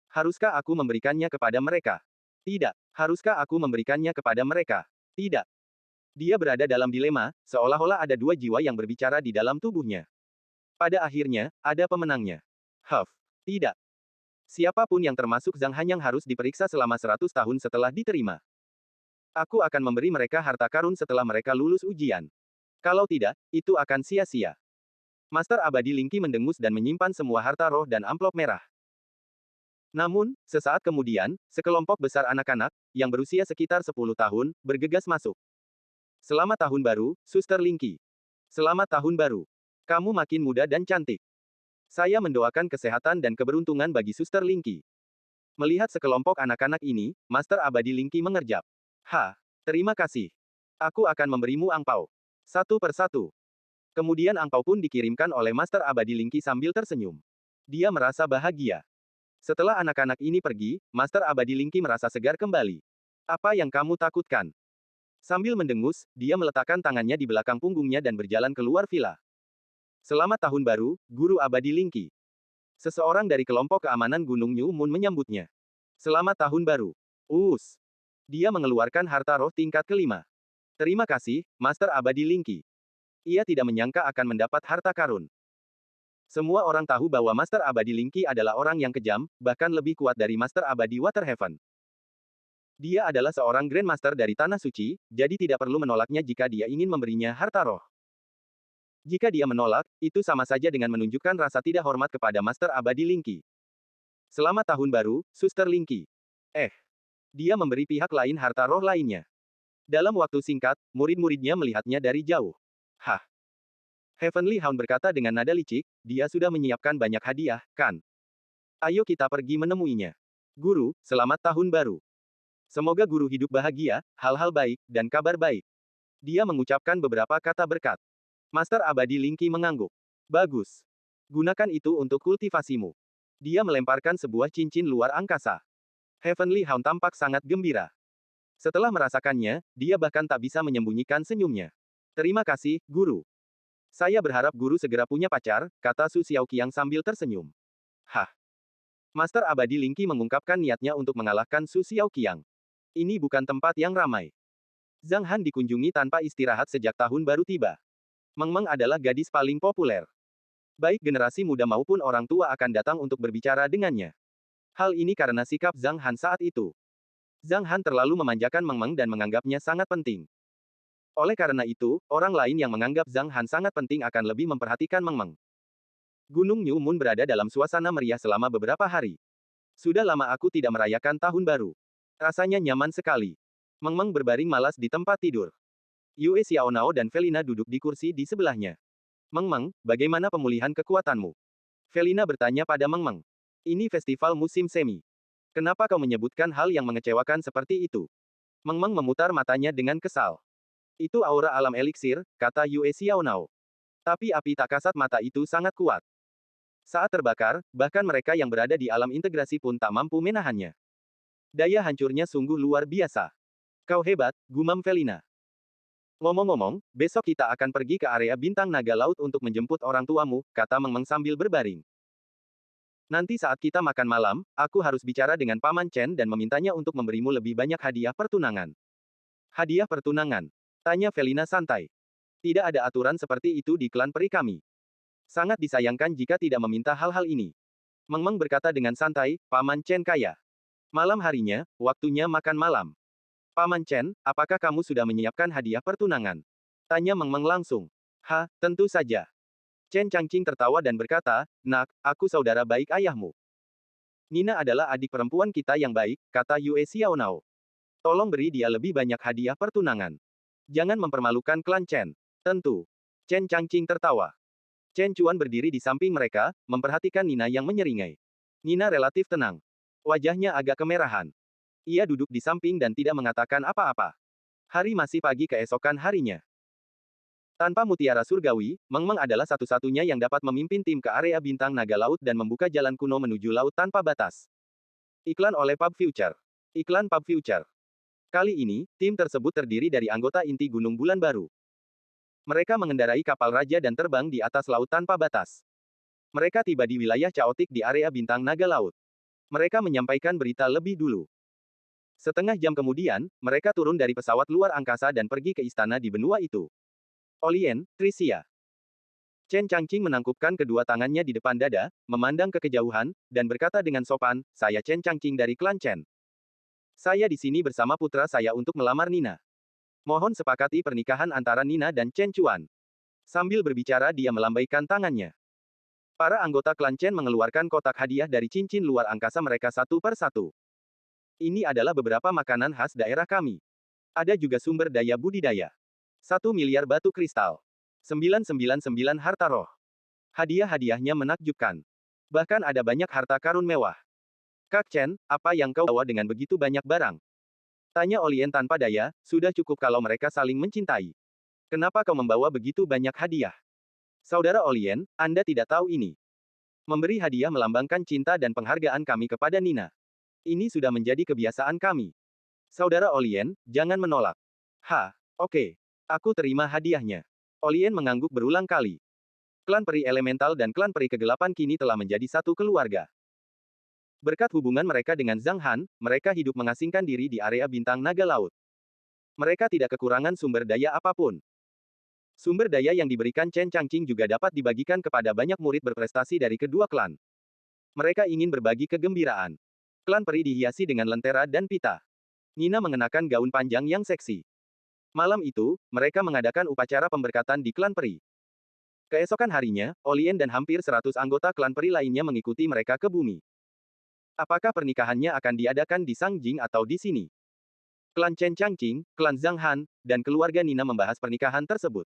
"Haruskah aku memberikannya kepada mereka? Tidak. Haruskah aku memberikannya kepada mereka? Tidak." Dia berada dalam dilema, seolah-olah ada dua jiwa yang berbicara di dalam tubuhnya. Pada akhirnya, ada pemenangnya. Tidak. Siapapun yang termasuk Zhang Han yang harus diperiksa selama 100 tahun setelah diterima. Aku akan memberi mereka harta karun setelah mereka lulus ujian. Kalau tidak, itu akan sia-sia. Master Abadi Lingki mendengus dan menyimpan semua harta roh dan amplop merah. Namun, sesaat kemudian, sekelompok besar anak-anak, yang berusia sekitar 10 tahun, bergegas masuk. "Selamat tahun baru, Suster Lingki. Selamat tahun baru. Kamu makin muda dan cantik. Saya mendoakan kesehatan dan keberuntungan bagi Suster Lingki." Melihat sekelompok anak-anak ini, Master Abadi Lingki mengerjap. Terima kasih. Aku akan memberimu angpau. Satu persatu. Kemudian angpau pun dikirimkan oleh Master Abadi Lingki sambil tersenyum. Dia merasa bahagia. Setelah anak-anak ini pergi, Master Abadi Lingki merasa segar kembali. "Apa yang kamu takutkan?" Sambil mendengus, dia meletakkan tangannya di belakang punggungnya dan berjalan keluar villa. "Selamat tahun baru, Guru Abadi Lingki." Seseorang dari kelompok keamanan Gunung New Moon menyambutnya. "Selamat tahun baru." Dia mengeluarkan harta roh tingkat kelima. "Terima kasih, Master Abadi Lingki." Ia tidak menyangka akan mendapat harta karun. Semua orang tahu bahwa Master Abadi Lingki adalah orang yang kejam, bahkan lebih kuat dari Master Abadi Waterhaven. Dia adalah seorang Grandmaster dari Tanah Suci, jadi tidak perlu menolaknya jika dia ingin memberinya harta roh. Jika dia menolak, itu sama saja dengan menunjukkan rasa tidak hormat kepada Master Abadi Lingki. "Selamat tahun baru, Suster Lingki." Dia memberi pihak lain harta roh lainnya. Dalam waktu singkat, murid-muridnya melihatnya dari jauh. Heavenly Hound berkata dengan nada licik, "Dia sudah menyiapkan banyak hadiah, kan? Ayo kita pergi menemuinya. Guru, selamat tahun baru. Semoga guru hidup bahagia, hal-hal baik, dan kabar baik." Dia mengucapkan beberapa kata berkat. Master Abadi Lingki mengangguk. "Bagus. Gunakan itu untuk kultivasimu." Dia melemparkan sebuah cincin luar angkasa. Heavenly Hound tampak sangat gembira. Setelah merasakannya, dia bahkan tak bisa menyembunyikan senyumnya. "Terima kasih, Guru. Saya berharap Guru segera punya pacar," kata Su Xiaoqiang sambil tersenyum. Master Abadi Lingki mengungkapkan niatnya untuk mengalahkan Su Xiaoqiang. Ini bukan tempat yang ramai. Zhang Han dikunjungi tanpa istirahat sejak tahun baru tiba. Meng Meng adalah gadis paling populer. Baik generasi muda maupun orang tua akan datang untuk berbicara dengannya. Hal ini karena sikap Zhang Han saat itu. Zhang Han terlalu memanjakan Meng Meng dan menganggapnya sangat penting. Oleh karena itu, orang lain yang menganggap Zhang Han sangat penting akan lebih memperhatikan Meng Meng. Gunung New Moon berada dalam suasana meriah selama beberapa hari. "Sudah lama aku tidak merayakan tahun baru. Rasanya nyaman sekali." Meng Meng berbaring malas di tempat tidur. Yue Xiaonao dan Felina duduk di kursi di sebelahnya. "Meng Meng, bagaimana pemulihan kekuatanmu?" Felina bertanya pada Meng Meng. "Ini festival musim semi. Kenapa kau menyebutkan hal yang mengecewakan seperti itu?" Meng Meng memutar matanya dengan kesal. "Itu aura alam eliksir," kata Yue Xiaonao. "Tapi api tak kasat mata itu sangat kuat. Saat terbakar, bahkan mereka yang berada di alam integrasi pun tak mampu menahannya. Daya hancurnya sungguh luar biasa." "Kau hebat," gumam Felina. "Ngomong-ngomong, besok kita akan pergi ke area bintang naga laut untuk menjemput orang tuamu," kata Meng Meng sambil berbaring. "Nanti saat kita makan malam, aku harus bicara dengan Paman Chen dan memintanya untuk memberimu lebih banyak hadiah pertunangan." "Hadiah pertunangan?" tanya Felina santai. "Tidak ada aturan seperti itu di klan peri kami. Sangat disayangkan jika tidak meminta hal-hal ini." Meng Meng berkata dengan santai, Paman Chen kaya. Malam harinya, waktunya makan malam. Paman Chen, apakah kamu sudah menyiapkan hadiah pertunangan? Tanya Meng Meng langsung. Tentu saja. Chen Changqing tertawa dan berkata, Nak, aku saudara baik ayahmu. Nina adalah adik perempuan kita yang baik, kata Yue Xiaonao. Tolong beri dia lebih banyak hadiah pertunangan. Jangan mempermalukan klan Chen. Tentu. Chen Changqing tertawa. Chen Chuan berdiri di samping mereka, memperhatikan Nina yang menyeringai. Nina relatif tenang. Wajahnya agak kemerahan. Ia duduk di samping dan tidak mengatakan apa-apa. Hari masih pagi keesokan harinya. Tanpa mutiara surgawi, Meng Meng adalah satu-satunya yang dapat memimpin tim ke area bintang naga laut dan membuka jalan kuno menuju laut tanpa batas. Iklan oleh Pub Future. Iklan Pub Future. Kali ini, tim tersebut terdiri dari anggota inti Gunung Bulan Baru. Mereka mengendarai kapal raja dan terbang di atas laut tanpa batas. Mereka tiba di wilayah Chaotic di area bintang naga laut. Mereka menyampaikan berita lebih dulu. Setengah jam kemudian, mereka turun dari pesawat luar angkasa dan pergi ke istana di benua itu. Olien, Tricia. Chen Changqing menangkupkan kedua tangannya di depan dada, memandang ke kejauhan, dan berkata dengan sopan, saya Chen Changqing dari klan Chen. Saya di sini bersama putra saya untuk melamar Nina. Mohon sepakati pernikahan antara Nina dan Chen Chuan. Sambil berbicara dia melambaikan tangannya. Para anggota klan Chen mengeluarkan kotak hadiah dari cincin luar angkasa mereka satu per satu. Ini adalah beberapa makanan khas daerah kami. Ada juga sumber daya budidaya. 1 miliar batu kristal. 999 harta roh. Hadiah-hadiahnya menakjubkan. Bahkan ada banyak harta karun mewah. Kak Chen, apa yang kau bawa dengan begitu banyak barang? Tanya Olien tanpa daya, sudah cukup kalau mereka saling mencintai. Kenapa kau membawa begitu banyak hadiah? Saudara Olien, Anda tidak tahu ini. Memberi hadiah melambangkan cinta dan penghargaan kami kepada Nina. Ini sudah menjadi kebiasaan kami. Saudara Olien, jangan menolak. Oke. Aku terima hadiahnya. Olien mengangguk berulang kali. Klan peri elemental dan klan peri kegelapan kini telah menjadi satu keluarga. Berkat hubungan mereka dengan Zhang Han, mereka hidup mengasingkan diri di area bintang naga laut. Mereka tidak kekurangan sumber daya apapun. Sumber daya yang diberikan Chen Changqing juga dapat dibagikan kepada banyak murid berprestasi dari kedua klan. Mereka ingin berbagi kegembiraan. Klan peri dihiasi dengan lentera dan pita. Nina mengenakan gaun panjang yang seksi. Malam itu, mereka mengadakan upacara pemberkatan di klan peri. Keesokan harinya, Olien dan hampir 100 anggota klan peri lainnya mengikuti mereka ke bumi. Apakah pernikahannya akan diadakan di Sangjing atau di sini? Klan Chen Changqing, klan Zhang Han, dan keluarga Nina membahas pernikahan tersebut.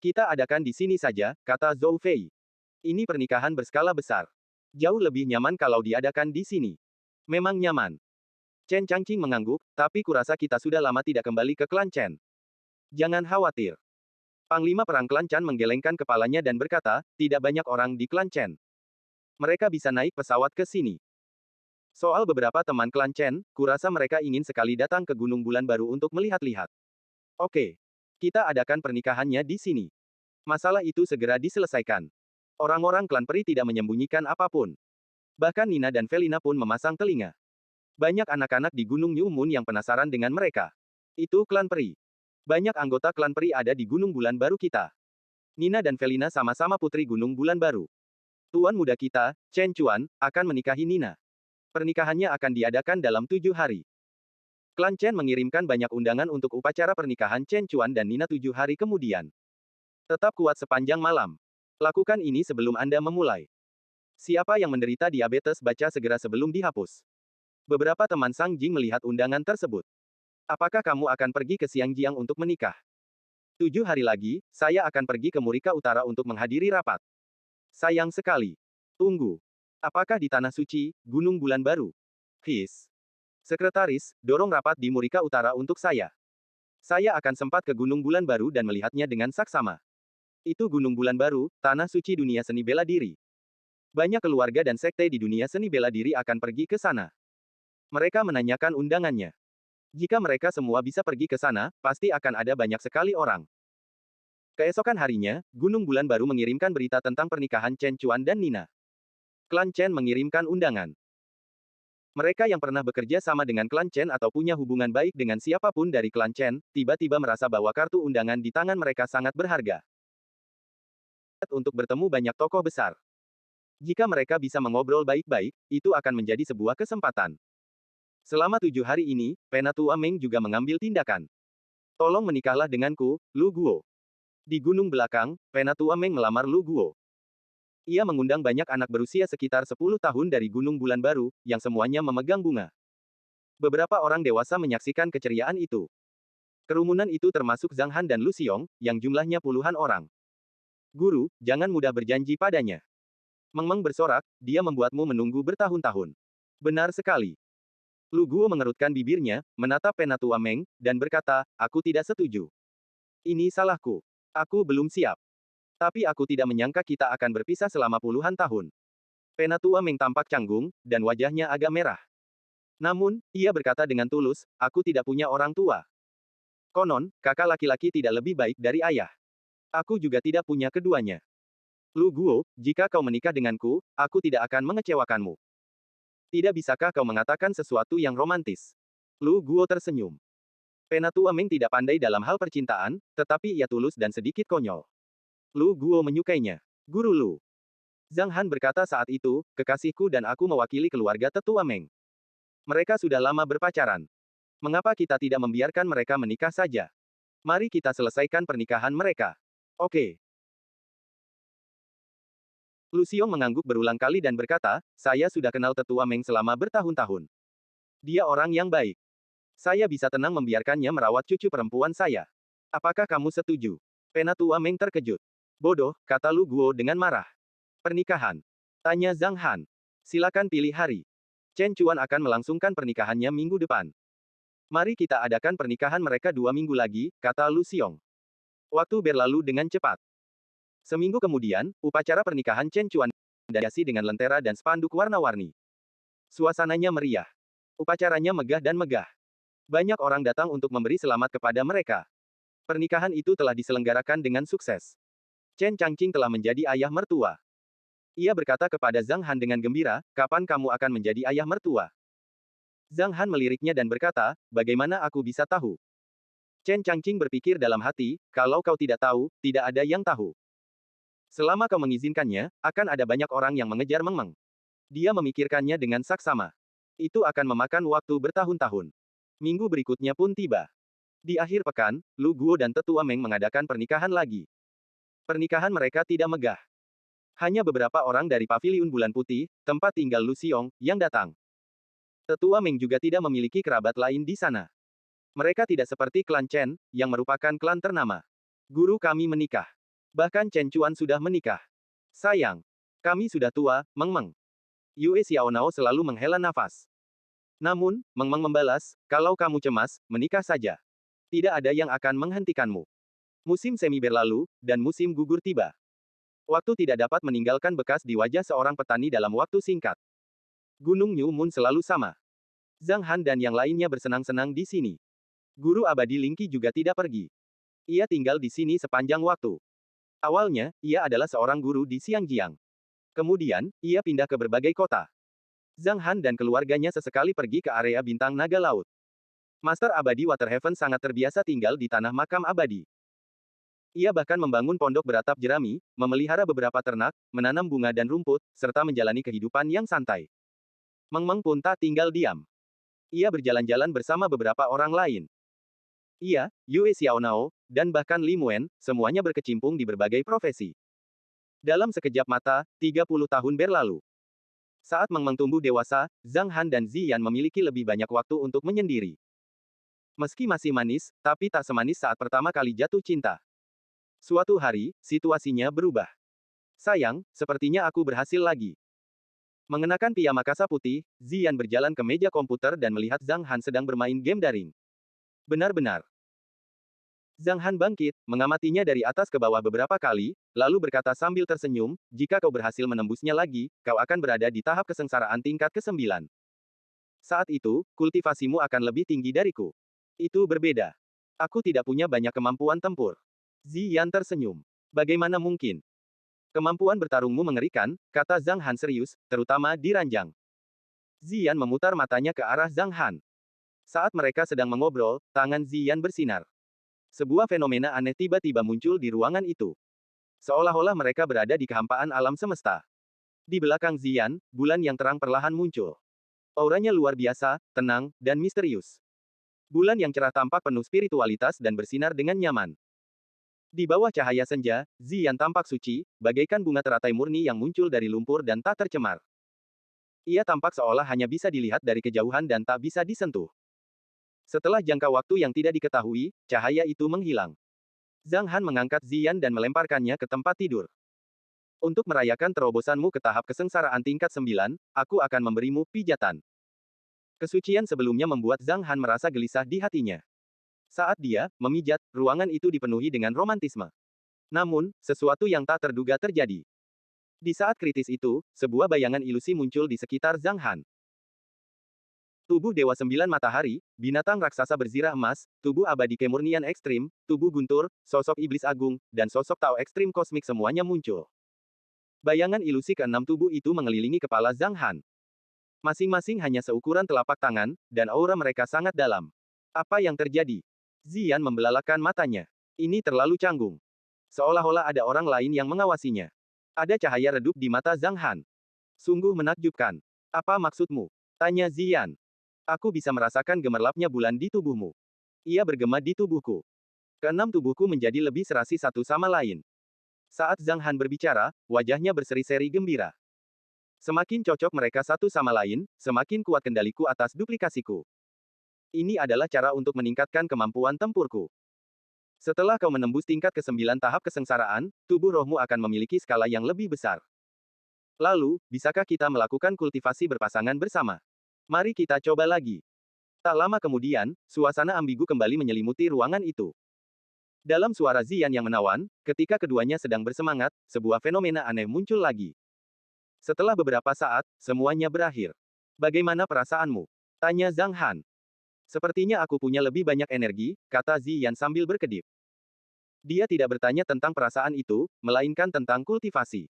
Kita adakan di sini saja, kata Zhou Fei. Ini pernikahan berskala besar. Jauh lebih nyaman kalau diadakan di sini. Memang nyaman. Chen Changqing mengangguk, tapi kurasa kita sudah lama tidak kembali ke klan Chen. Jangan khawatir. Panglima perang klan Chen menggelengkan kepalanya dan berkata, tidak banyak orang di klan Chen. Mereka bisa naik pesawat ke sini. Soal beberapa teman klan Chen, kurasa mereka ingin sekali datang ke Gunung Bulan Baru untuk melihat-lihat. Oke. Kita adakan pernikahannya di sini. Masalah itu segera diselesaikan. Orang-orang klan peri tidak menyembunyikan apapun. Bahkan Nina dan Felina pun memasang telinga. Banyak anak-anak di Gunung New Moon yang penasaran dengan mereka. Itu klan peri. Banyak anggota klan peri ada di Gunung Bulan Baru kita. Nina dan Felina sama-sama putri Gunung Bulan Baru. Tuan muda kita, Chen Chuan, akan menikahi Nina. Pernikahannya akan diadakan dalam 7 hari. Klan Chen mengirimkan banyak undangan untuk upacara pernikahan Chen Chuan dan Nina 7 hari kemudian. Tetap kuat sepanjang malam. Lakukan ini sebelum Anda memulai. Siapa yang menderita diabetes baca segera sebelum dihapus. Beberapa teman Sang Jing melihat undangan tersebut. Apakah kamu akan pergi ke Xiangjiang untuk menikah? 7 hari lagi, saya akan pergi ke Murika Utara untuk menghadiri rapat. Sayang sekali. Tunggu. Apakah di Tanah Suci, Gunung Bulan Baru? Sekretaris, dorong rapat di Murika Utara untuk saya. Saya akan sempat ke Gunung Bulan Baru dan melihatnya dengan saksama. Itu Gunung Bulan Baru, Tanah Suci dunia seni bela diri. Banyak keluarga dan sekte di dunia seni bela diri akan pergi ke sana. Mereka menanyakan undangannya. Jika mereka semua bisa pergi ke sana, pasti akan ada banyak sekali orang. Keesokan harinya, Gunung Bulan Baru mengirimkan berita tentang pernikahan Chen Chuan dan Nina. Klan Chen mengirimkan undangan. Mereka yang pernah bekerja sama dengan klan Chen atau punya hubungan baik dengan siapapun dari klan Chen, tiba-tiba merasa bahwa kartu undangan di tangan mereka sangat berharga. Untuk bertemu banyak tokoh besar. Jika mereka bisa mengobrol baik-baik, itu akan menjadi sebuah kesempatan. Selama 7 hari ini, Penatua Meng juga mengambil tindakan. Tolong menikahlah denganku, Lu Guo. Di gunung belakang, Penatua Meng melamar Lu Guo. Ia mengundang banyak anak berusia sekitar 10 tahun dari Gunung Bulan Baru, yang semuanya memegang bunga. Beberapa orang dewasa menyaksikan keceriaan itu. Kerumunan itu termasuk Zhang Han dan Lu Xiong, yang jumlahnya puluhan orang. Guru, jangan mudah berjanji padanya. Meng Meng bersorak, dia membuatmu menunggu bertahun-tahun. Benar sekali. Lu Guo mengerutkan bibirnya, menatap Penatua Meng, dan berkata, aku tidak setuju. Ini salahku. Aku belum siap. Tapi aku tidak menyangka kita akan berpisah selama puluhan tahun. Penatua Meng tampak canggung, dan wajahnya agak merah. Namun, ia berkata dengan tulus, aku tidak punya orang tua. Konon, kakak laki-laki tidak lebih baik dari ayah. Aku juga tidak punya keduanya. Lu Guo, jika kau menikah denganku, aku tidak akan mengecewakanmu. Tidak bisakah kau mengatakan sesuatu yang romantis? Lu Guo tersenyum. Penatua Meng tidak pandai dalam hal percintaan, tetapi ia tulus dan sedikit konyol. Lu Guo menyukainya. Guru Lu. Zhang Han berkata saat itu, kekasihku dan aku mewakili keluarga tetua Meng. Mereka sudah lama berpacaran. Mengapa kita tidak membiarkan mereka menikah saja? Mari kita selesaikan pernikahan mereka. Oke. Lu Xiong mengangguk berulang kali dan berkata, saya sudah kenal tetua Meng selama bertahun-tahun. Dia orang yang baik. Saya bisa tenang membiarkannya merawat cucu perempuan saya. Apakah kamu setuju? Penatua Meng terkejut. Bodoh, kata Lu Guo dengan marah. Pernikahan? Tanya Zhang Han. Silakan pilih hari. Chen Chuan akan melangsungkan pernikahannya minggu depan. Mari kita adakan pernikahan mereka 2 minggu lagi, kata Lu Xiong. Waktu berlalu dengan cepat. Seminggu kemudian, upacara pernikahan Chen Chuan dihiasi dengan lentera dan spanduk warna-warni. Suasananya meriah. Upacaranya megah dan megah. Banyak orang datang untuk memberi selamat kepada mereka. Pernikahan itu telah diselenggarakan dengan sukses. Chen Changqing telah menjadi ayah mertua. Ia berkata kepada Zhang Han dengan gembira, kapan kamu akan menjadi ayah mertua? Zhang Han meliriknya dan berkata, bagaimana aku bisa tahu? Chen Changqing berpikir dalam hati, kalau kau tidak tahu, tidak ada yang tahu. Selama kau mengizinkannya, akan ada banyak orang yang mengejar Meng Meng. Dia memikirkannya dengan saksama. Itu akan memakan waktu bertahun-tahun. Minggu berikutnya pun tiba. Di akhir pekan, Lu Guo dan tetua Meng mengadakan pernikahan lagi. Pernikahan mereka tidak megah. Hanya beberapa orang dari Paviliun Bulan Putih, tempat tinggal Lu Xiong, yang datang. Tetua Meng juga tidak memiliki kerabat lain di sana. Mereka tidak seperti klan Chen, yang merupakan klan ternama. Guru kami menikah. Bahkan Chen Chuan sudah menikah. Sayang. Kami sudah tua, Meng Meng. Yue Xiaonao selalu menghela nafas. Namun, Meng Meng membalas, kalau kamu cemas, menikah saja. Tidak ada yang akan menghentikanmu. Musim semi berlalu, dan musim gugur tiba. Waktu tidak dapat meninggalkan bekas di wajah seorang petani dalam waktu singkat. Gunung New Moon selalu sama. Zhang Han dan yang lainnya bersenang-senang di sini. Guru abadi Lingqi juga tidak pergi. Ia tinggal di sini sepanjang waktu. Awalnya, ia adalah seorang guru di Xiangjiang. Kemudian, ia pindah ke berbagai kota. Zhang Han dan keluarganya sesekali pergi ke area bintang naga laut. Master abadi Waterhaven sangat terbiasa tinggal di tanah makam abadi. Ia bahkan membangun pondok beratap jerami, memelihara beberapa ternak, menanam bunga dan rumput, serta menjalani kehidupan yang santai. Meng Meng pun tak tinggal diam. Ia berjalan-jalan bersama beberapa orang lain. Ia, Yue Xiaonao, dan bahkan Li Muen, semuanya berkecimpung di berbagai profesi. Dalam sekejap mata, 30 tahun berlalu. Saat Meng Meng tumbuh dewasa, Zhang Han dan Ziyan memiliki lebih banyak waktu untuk menyendiri. Meski masih manis, tapi tak semanis saat pertama kali jatuh cinta. Suatu hari, situasinya berubah. Sayang, sepertinya aku berhasil lagi. Mengenakan piyama kasa putih, Ziyan berjalan ke meja komputer dan melihat Zhang Han sedang bermain game daring. Benar-benar. Zhang Han bangkit, mengamatinya dari atas ke bawah beberapa kali, lalu berkata sambil tersenyum, jika kau berhasil menembusnya lagi, kau akan berada di tahap kesengsaraan tingkat ke-9. Saat itu, kultivasimu akan lebih tinggi dariku. Itu berbeda. Aku tidak punya banyak kemampuan tempur. Ziyan tersenyum. Bagaimana mungkin? Kemampuan bertarungmu mengerikan, kata Zhang Han serius, terutama di ranjang. Ziyan memutar matanya ke arah Zhang Han. Saat mereka sedang mengobrol, tangan Ziyan bersinar. Sebuah fenomena aneh tiba-tiba muncul di ruangan itu. Seolah-olah mereka berada di kehampaan alam semesta. Di belakang Ziyan, bulan yang terang perlahan muncul. Auranya luar biasa, tenang, dan misterius. Bulan yang cerah tampak penuh spiritualitas dan bersinar dengan nyaman. Di bawah cahaya senja, Ziyan tampak suci, bagaikan bunga teratai murni yang muncul dari lumpur dan tak tercemar. Ia tampak seolah hanya bisa dilihat dari kejauhan dan tak bisa disentuh. Setelah jangka waktu yang tidak diketahui, cahaya itu menghilang. Zhang Han mengangkat Ziyan dan melemparkannya ke tempat tidur. Untuk merayakan terobosanmu ke tahap kesengsaraan tingkat 9, aku akan memberimu pijatan. Kesucian sebelumnya membuat Zhang Han merasa gelisah di hatinya. Saat dia memijat, ruangan itu dipenuhi dengan romantisme. Namun, sesuatu yang tak terduga terjadi. Di saat kritis itu, sebuah bayangan ilusi muncul di sekitar Zhang Han. Tubuh Dewa Sembilan Matahari, binatang raksasa berzirah emas, tubuh abadi kemurnian ekstrim, tubuh guntur, sosok iblis agung, dan sosok Tao ekstrim kosmik semuanya muncul. Bayangan ilusi keenam tubuh itu mengelilingi kepala Zhang Han. Masing-masing hanya seukuran telapak tangan, dan aura mereka sangat dalam. Apa yang terjadi? Ziyan membelalakan matanya. Ini terlalu canggung. Seolah-olah ada orang lain yang mengawasinya. Ada cahaya redup di mata Zhang Han. Sungguh menakjubkan. Apa maksudmu? Tanya Ziyan. Aku bisa merasakan gemerlapnya bulan di tubuhmu. Ia bergema di tubuhku. Keenam tubuhku menjadi lebih serasi satu sama lain. Saat Zhang Han berbicara, wajahnya berseri-seri gembira. Semakin cocok mereka satu sama lain, semakin kuat kendaliku atas duplikasiku. Ini adalah cara untuk meningkatkan kemampuan tempurku. Setelah kau menembus tingkat ke-9 tahap kesengsaraan, tubuh rohmu akan memiliki skala yang lebih besar. Lalu, bisakah kita melakukan kultivasi berpasangan bersama? Mari kita coba lagi. Tak lama kemudian, suasana ambigu kembali menyelimuti ruangan itu. Dalam suara Ziyan yang menawan, ketika keduanya sedang bersemangat, sebuah fenomena aneh muncul lagi. Setelah beberapa saat, semuanya berakhir. Bagaimana perasaanmu? Tanya Zhang Han. Sepertinya aku punya lebih banyak energi, kata Ziyan sambil berkedip. Dia tidak bertanya tentang perasaan itu, melainkan tentang kultivasi.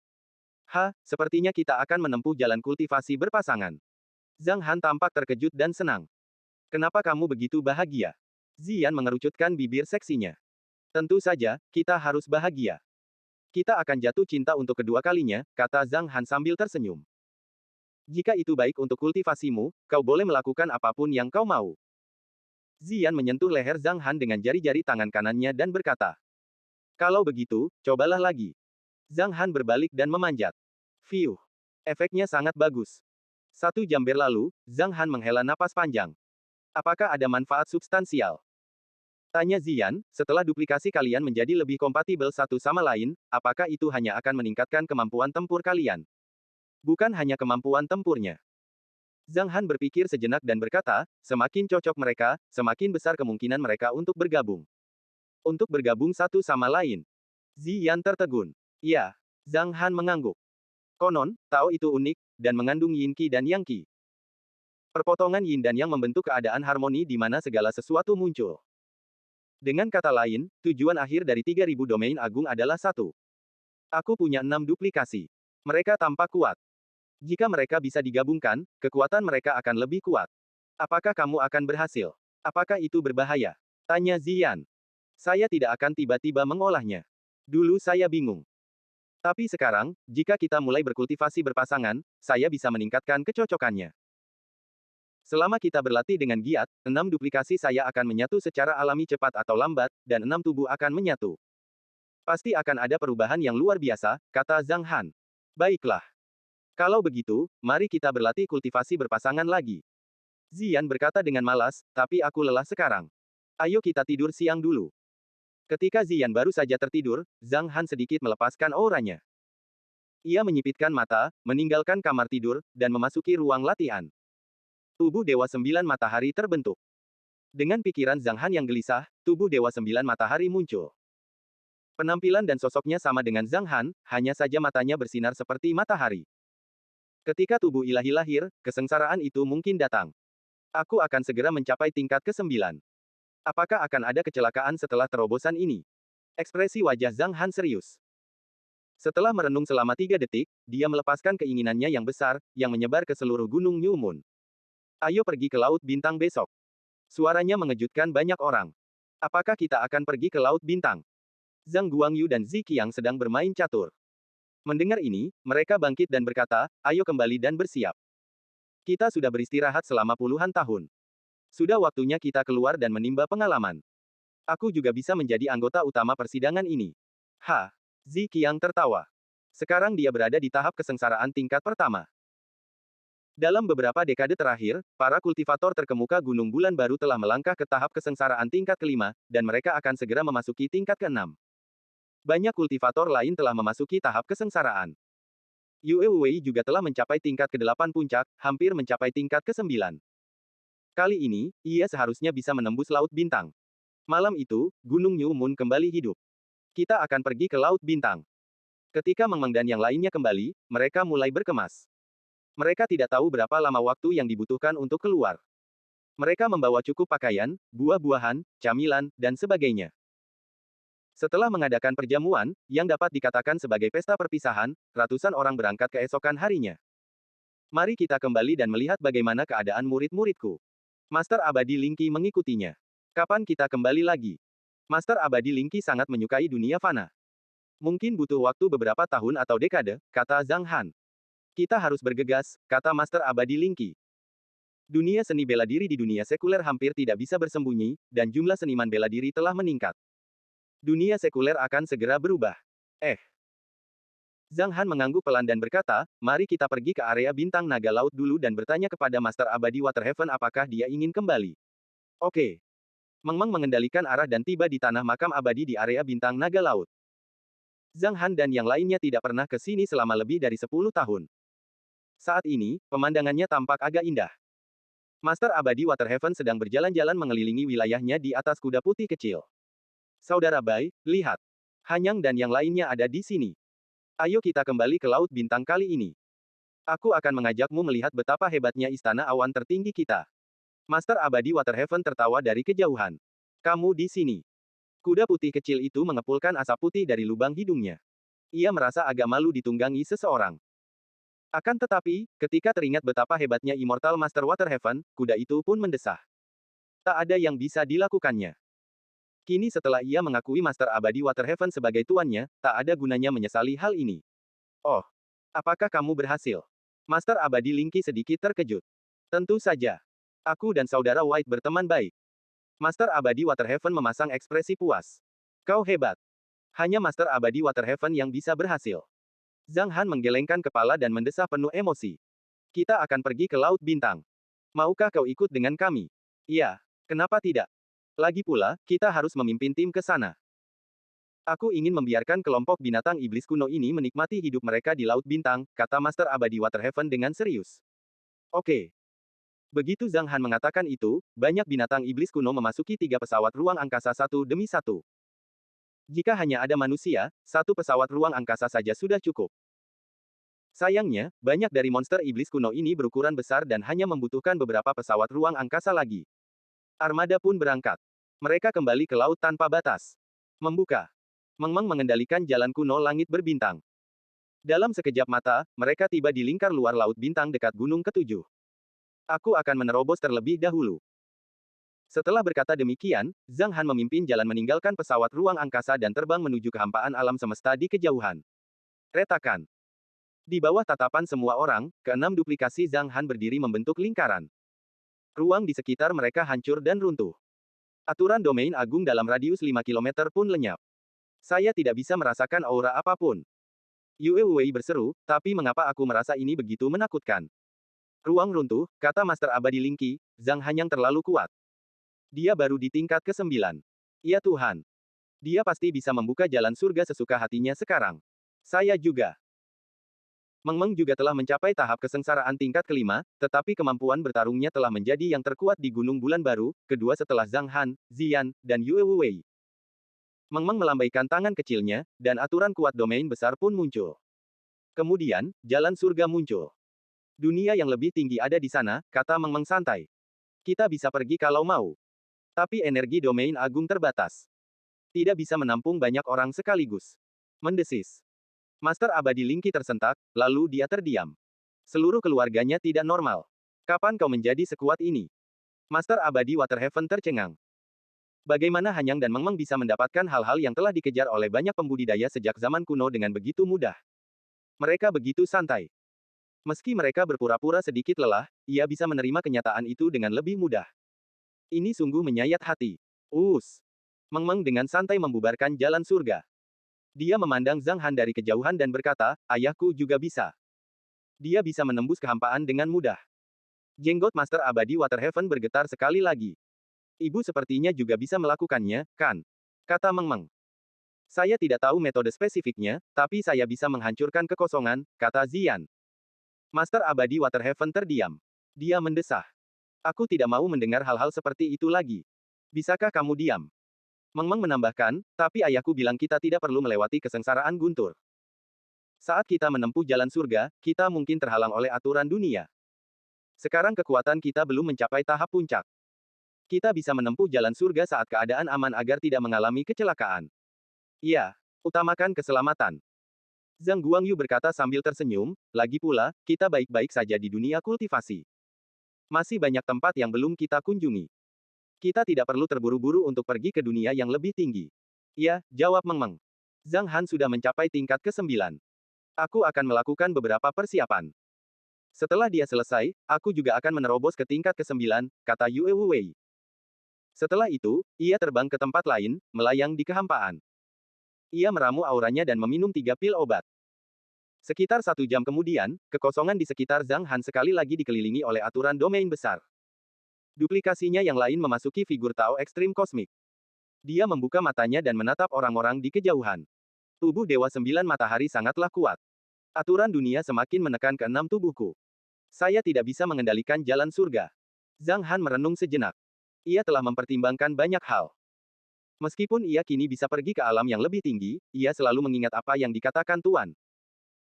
Sepertinya kita akan menempuh jalan kultivasi berpasangan. Zhang Han tampak terkejut dan senang. Kenapa kamu begitu bahagia? Ziyan mengerucutkan bibir seksinya. Tentu saja, kita harus bahagia. Kita akan jatuh cinta untuk kedua kalinya, kata Zhang Han sambil tersenyum. Jika itu baik untuk kultivasimu, kau boleh melakukan apapun yang kau mau. Ziyan menyentuh leher Zhang Han dengan jari-jari tangan kanannya dan berkata. Kalau begitu, cobalah lagi. Zhang Han berbalik dan memanjat. Fiuh. Efeknya sangat bagus. 1 jam berlalu, Zhang Han menghela napas panjang. Apakah ada manfaat substansial? Tanya Ziyan, setelah duplikasi kalian menjadi lebih kompatibel satu sama lain, apakah itu hanya akan meningkatkan kemampuan tempur kalian? Bukan hanya kemampuan tempurnya. Zhang Han berpikir sejenak dan berkata, semakin cocok mereka, semakin besar kemungkinan mereka untuk bergabung. Untuk bergabung satu sama lain. Ziyan tertegun. Ya. Zhang Han mengangguk. Konon, Tao itu unik, dan mengandung Yin Qi dan Yang Qi. Perpotongan Yin dan Yang membentuk keadaan harmoni di mana segala sesuatu muncul. Dengan kata lain, tujuan akhir dari 3000 domain agung adalah satu. Aku punya 6 duplikasi. Mereka tampak kuat. Jika mereka bisa digabungkan, kekuatan mereka akan lebih kuat. Apakah kamu akan berhasil? Apakah itu berbahaya? Tanya Ziyan. Saya tidak akan tiba-tiba mengolahnya. Dulu saya bingung. Tapi sekarang, jika kita mulai berkultivasi berpasangan, saya bisa meningkatkan kecocokannya. Selama kita berlatih dengan giat, 6 duplikasi saya akan menyatu secara alami cepat atau lambat, dan 6 tubuh akan menyatu. Pasti akan ada perubahan yang luar biasa, kata Zhang Han. Baiklah. Kalau begitu, mari kita berlatih kultivasi berpasangan lagi. Ziyan berkata dengan malas, tapi aku lelah sekarang. Ayo kita tidur siang dulu. Ketika Ziyan baru saja tertidur, Zhang Han sedikit melepaskan auranya. Ia menyipitkan mata, meninggalkan kamar tidur, dan memasuki ruang latihan. Tubuh Dewa Sembilan Matahari terbentuk. Dengan pikiran Zhang Han yang gelisah, tubuh Dewa Sembilan Matahari muncul. Penampilan dan sosoknya sama dengan Zhang Han, hanya saja matanya bersinar seperti matahari. Ketika tubuh ilahi lahir, kesengsaraan itu mungkin datang. Aku akan segera mencapai tingkat ke-9. Apakah akan ada kecelakaan setelah terobosan ini? Ekspresi wajah Zhang Han serius. Setelah merenung selama 3 detik, dia melepaskan keinginannya yang besar, yang menyebar ke seluruh gunung New Moon. Ayo pergi ke Laut Bintang besok. Suaranya mengejutkan banyak orang. Apakah kita akan pergi ke Laut Bintang? Zhang Guangyu dan Zi Qiang sedang bermain catur. Mendengar ini, mereka bangkit dan berkata, ayo kembali dan bersiap. Kita sudah beristirahat selama puluhan tahun. Sudah waktunya kita keluar dan menimba pengalaman. Aku juga bisa menjadi anggota utama persidangan ini. Zi Qiang tertawa. Sekarang dia berada di tahap kesengsaraan tingkat pertama. Dalam beberapa dekade terakhir, para kultivator terkemuka Gunung Bulan Baru telah melangkah ke tahap kesengsaraan tingkat kelima, dan mereka akan segera memasuki tingkat keenam. Banyak kultivator lain telah memasuki tahap kesengsaraan. Yue Wei juga telah mencapai tingkat ke-8 puncak, hampir mencapai tingkat ke-9. Kali ini, ia seharusnya bisa menembus Laut Bintang. Malam itu, Gunung New Moon kembali hidup. Kita akan pergi ke Laut Bintang. Ketika Meng Meng dan yang lainnya kembali, mereka mulai berkemas. Mereka tidak tahu berapa lama waktu yang dibutuhkan untuk keluar. Mereka membawa cukup pakaian, buah-buahan, camilan, dan sebagainya. Setelah mengadakan perjamuan, yang dapat dikatakan sebagai pesta perpisahan, ratusan orang berangkat keesokan harinya. Mari kita kembali dan melihat bagaimana keadaan murid-muridku. Master Abadi Lingqi mengikutinya. Kapan kita kembali lagi? Master Abadi Lingqi sangat menyukai dunia fana. Mungkin butuh waktu beberapa tahun atau dekade, kata Zhang Han. Kita harus bergegas, kata Master Abadi Lingqi. Dunia seni bela diri di dunia sekuler hampir tidak bisa bersembunyi, dan jumlah seniman bela diri telah meningkat. Dunia sekuler akan segera berubah. Zhang Han mengangguk pelan dan berkata, mari kita pergi ke area bintang naga laut dulu dan bertanya kepada Master Abadi Waterhaven apakah dia ingin kembali. Oke. Meng Meng mengendalikan arah dan tiba di tanah makam abadi di area bintang naga laut. Zhang Han dan yang lainnya tidak pernah ke sini selama lebih dari 10 tahun. Saat ini, pemandangannya tampak agak indah. Master Abadi Waterhaven sedang berjalan-jalan mengelilingi wilayahnya di atas kuda putih kecil. Saudara Bai, lihat. Hanyang dan yang lainnya ada di sini. Ayo kita kembali ke Laut Bintang kali ini. Aku akan mengajakmu melihat betapa hebatnya istana awan tertinggi kita. Master Abadi Waterhaven tertawa dari kejauhan. Kamu di sini. Kuda putih kecil itu mengepulkan asap putih dari lubang hidungnya. Ia merasa agak malu ditunggangi seseorang. Akan tetapi, ketika teringat betapa hebatnya Immortal Master Waterhaven, kuda itu pun mendesah. Tak ada yang bisa dilakukannya. Kini setelah ia mengakui Master Abadi Waterhaven sebagai tuannya, tak ada gunanya menyesali hal ini. Oh, apakah kamu berhasil? Master Abadi Lingqi sedikit terkejut. Tentu saja. Aku dan saudara White berteman baik. Master Abadi Waterhaven memasang ekspresi puas. Kau hebat. Hanya Master Abadi Waterhaven yang bisa berhasil. Zhang Han menggelengkan kepala dan mendesah penuh emosi. Kita akan pergi ke Laut Bintang. Maukah kau ikut dengan kami? Iya, kenapa tidak? Lagi pula, kita harus memimpin tim ke sana. Aku ingin membiarkan kelompok binatang iblis kuno ini menikmati hidup mereka di Laut Bintang, kata Master Abadi Waterhaven dengan serius. Oke. Begitu Zhang Han mengatakan itu, banyak binatang iblis kuno memasuki 3 pesawat ruang angkasa satu demi satu. Jika hanya ada manusia, 1 pesawat ruang angkasa saja sudah cukup. Sayangnya, banyak dari monster iblis kuno ini berukuran besar dan hanya membutuhkan beberapa pesawat ruang angkasa lagi. Armada pun berangkat. Mereka kembali ke laut tanpa batas. Membuka. Meng Meng mengendalikan jalan kuno langit berbintang. Dalam sekejap mata, mereka tiba di lingkar luar Laut Bintang dekat Gunung Ketujuh. Aku akan menerobos terlebih dahulu. Setelah berkata demikian, Zhang Han memimpin jalan meninggalkan pesawat ruang angkasa dan terbang menuju kehampaan alam semesta di kejauhan. Retakan. Di bawah tatapan semua orang, keenam duplikasi Zhang Han berdiri membentuk lingkaran. Ruang di sekitar mereka hancur dan runtuh. Aturan domain agung dalam radius 5 km pun lenyap. Saya tidak bisa merasakan aura apapun. Yue Wei berseru, tapi mengapa aku merasa ini begitu menakutkan? Ruang runtuh, kata Master Abadi Lingqi, Zhang Han yang terlalu kuat. Dia baru di tingkat ke-9. Ya Tuhan. Dia pasti bisa membuka jalan surga sesuka hatinya sekarang. Saya juga. Meng Meng juga telah mencapai tahap kesengsaraan tingkat kelima, tetapi kemampuan bertarungnya telah menjadi yang terkuat di Gunung Bulan Baru, kedua setelah Zhang Han, Ziyan, dan Yue Wei. Meng Meng melambaikan tangan kecilnya, dan aturan kuat domain besar pun muncul. Kemudian, jalan surga muncul. Dunia yang lebih tinggi ada di sana, kata Meng Meng santai. Kita bisa pergi kalau mau. Tapi energi domain agung terbatas. Tidak bisa menampung banyak orang sekaligus. Mendesis. Master Abadi Lingqi tersentak, lalu dia terdiam. Seluruh keluarganya tidak normal. Kapan kau menjadi sekuat ini? Master Abadi Waterhaven tercengang. Bagaimana Hanyang dan Meng Meng bisa mendapatkan hal-hal yang telah dikejar oleh banyak pembudidaya sejak zaman kuno dengan begitu mudah? Mereka begitu santai. Meski mereka berpura-pura sedikit lelah, ia bisa menerima kenyataan itu dengan lebih mudah. Ini sungguh menyayat hati. Meng Meng dengan santai membubarkan jalan surga. Dia memandang Zhang Han dari kejauhan dan berkata, ayahku juga bisa. Dia bisa menembus kehampaan dengan mudah. Jenggot Master Abadi Waterhaven bergetar sekali lagi. Ibu sepertinya juga bisa melakukannya, kan? Kata Meng Meng. Saya tidak tahu metode spesifiknya, tapi saya bisa menghancurkan kekosongan, kata Ziyan. Master Abadi Waterhaven terdiam. Dia mendesah. Aku tidak mau mendengar hal-hal seperti itu lagi. Bisakah kamu diam? Meng Meng menambahkan, tapi ayahku bilang kita tidak perlu melewati kesengsaraan guntur. Saat kita menempuh jalan surga, kita mungkin terhalang oleh aturan dunia. Sekarang kekuatan kita belum mencapai tahap puncak. Kita bisa menempuh jalan surga saat keadaan aman agar tidak mengalami kecelakaan. Iya, utamakan keselamatan. Zhang Guangyu berkata sambil tersenyum, lagi pula, kita baik-baik saja di dunia kultivasi. Masih banyak tempat yang belum kita kunjungi. Kita tidak perlu terburu-buru untuk pergi ke dunia yang lebih tinggi. Ya, jawab Meng Meng. Zhang Han sudah mencapai tingkat ke-9. Aku akan melakukan beberapa persiapan. Setelah dia selesai, aku juga akan menerobos ke tingkat ke-9, kata Yue Wuwei. Setelah itu, ia terbang ke tempat lain, melayang di kehampaan. Ia meramu auranya dan meminum 3 pil obat. Sekitar 1 jam kemudian, kekosongan di sekitar Zhang Han sekali lagi dikelilingi oleh aturan domain besar. Duplikasinya yang lain memasuki figur Tao ekstrim kosmik. Dia membuka matanya dan menatap orang-orang di kejauhan. Tubuh Dewa 9 Matahari sangatlah kuat. Aturan dunia semakin menekan ke-6 tubuhku. Saya tidak bisa mengendalikan jalan surga. Zhang Han merenung sejenak. Ia telah mempertimbangkan banyak hal. Meskipun ia kini bisa pergi ke alam yang lebih tinggi, ia selalu mengingat apa yang dikatakan Tuan.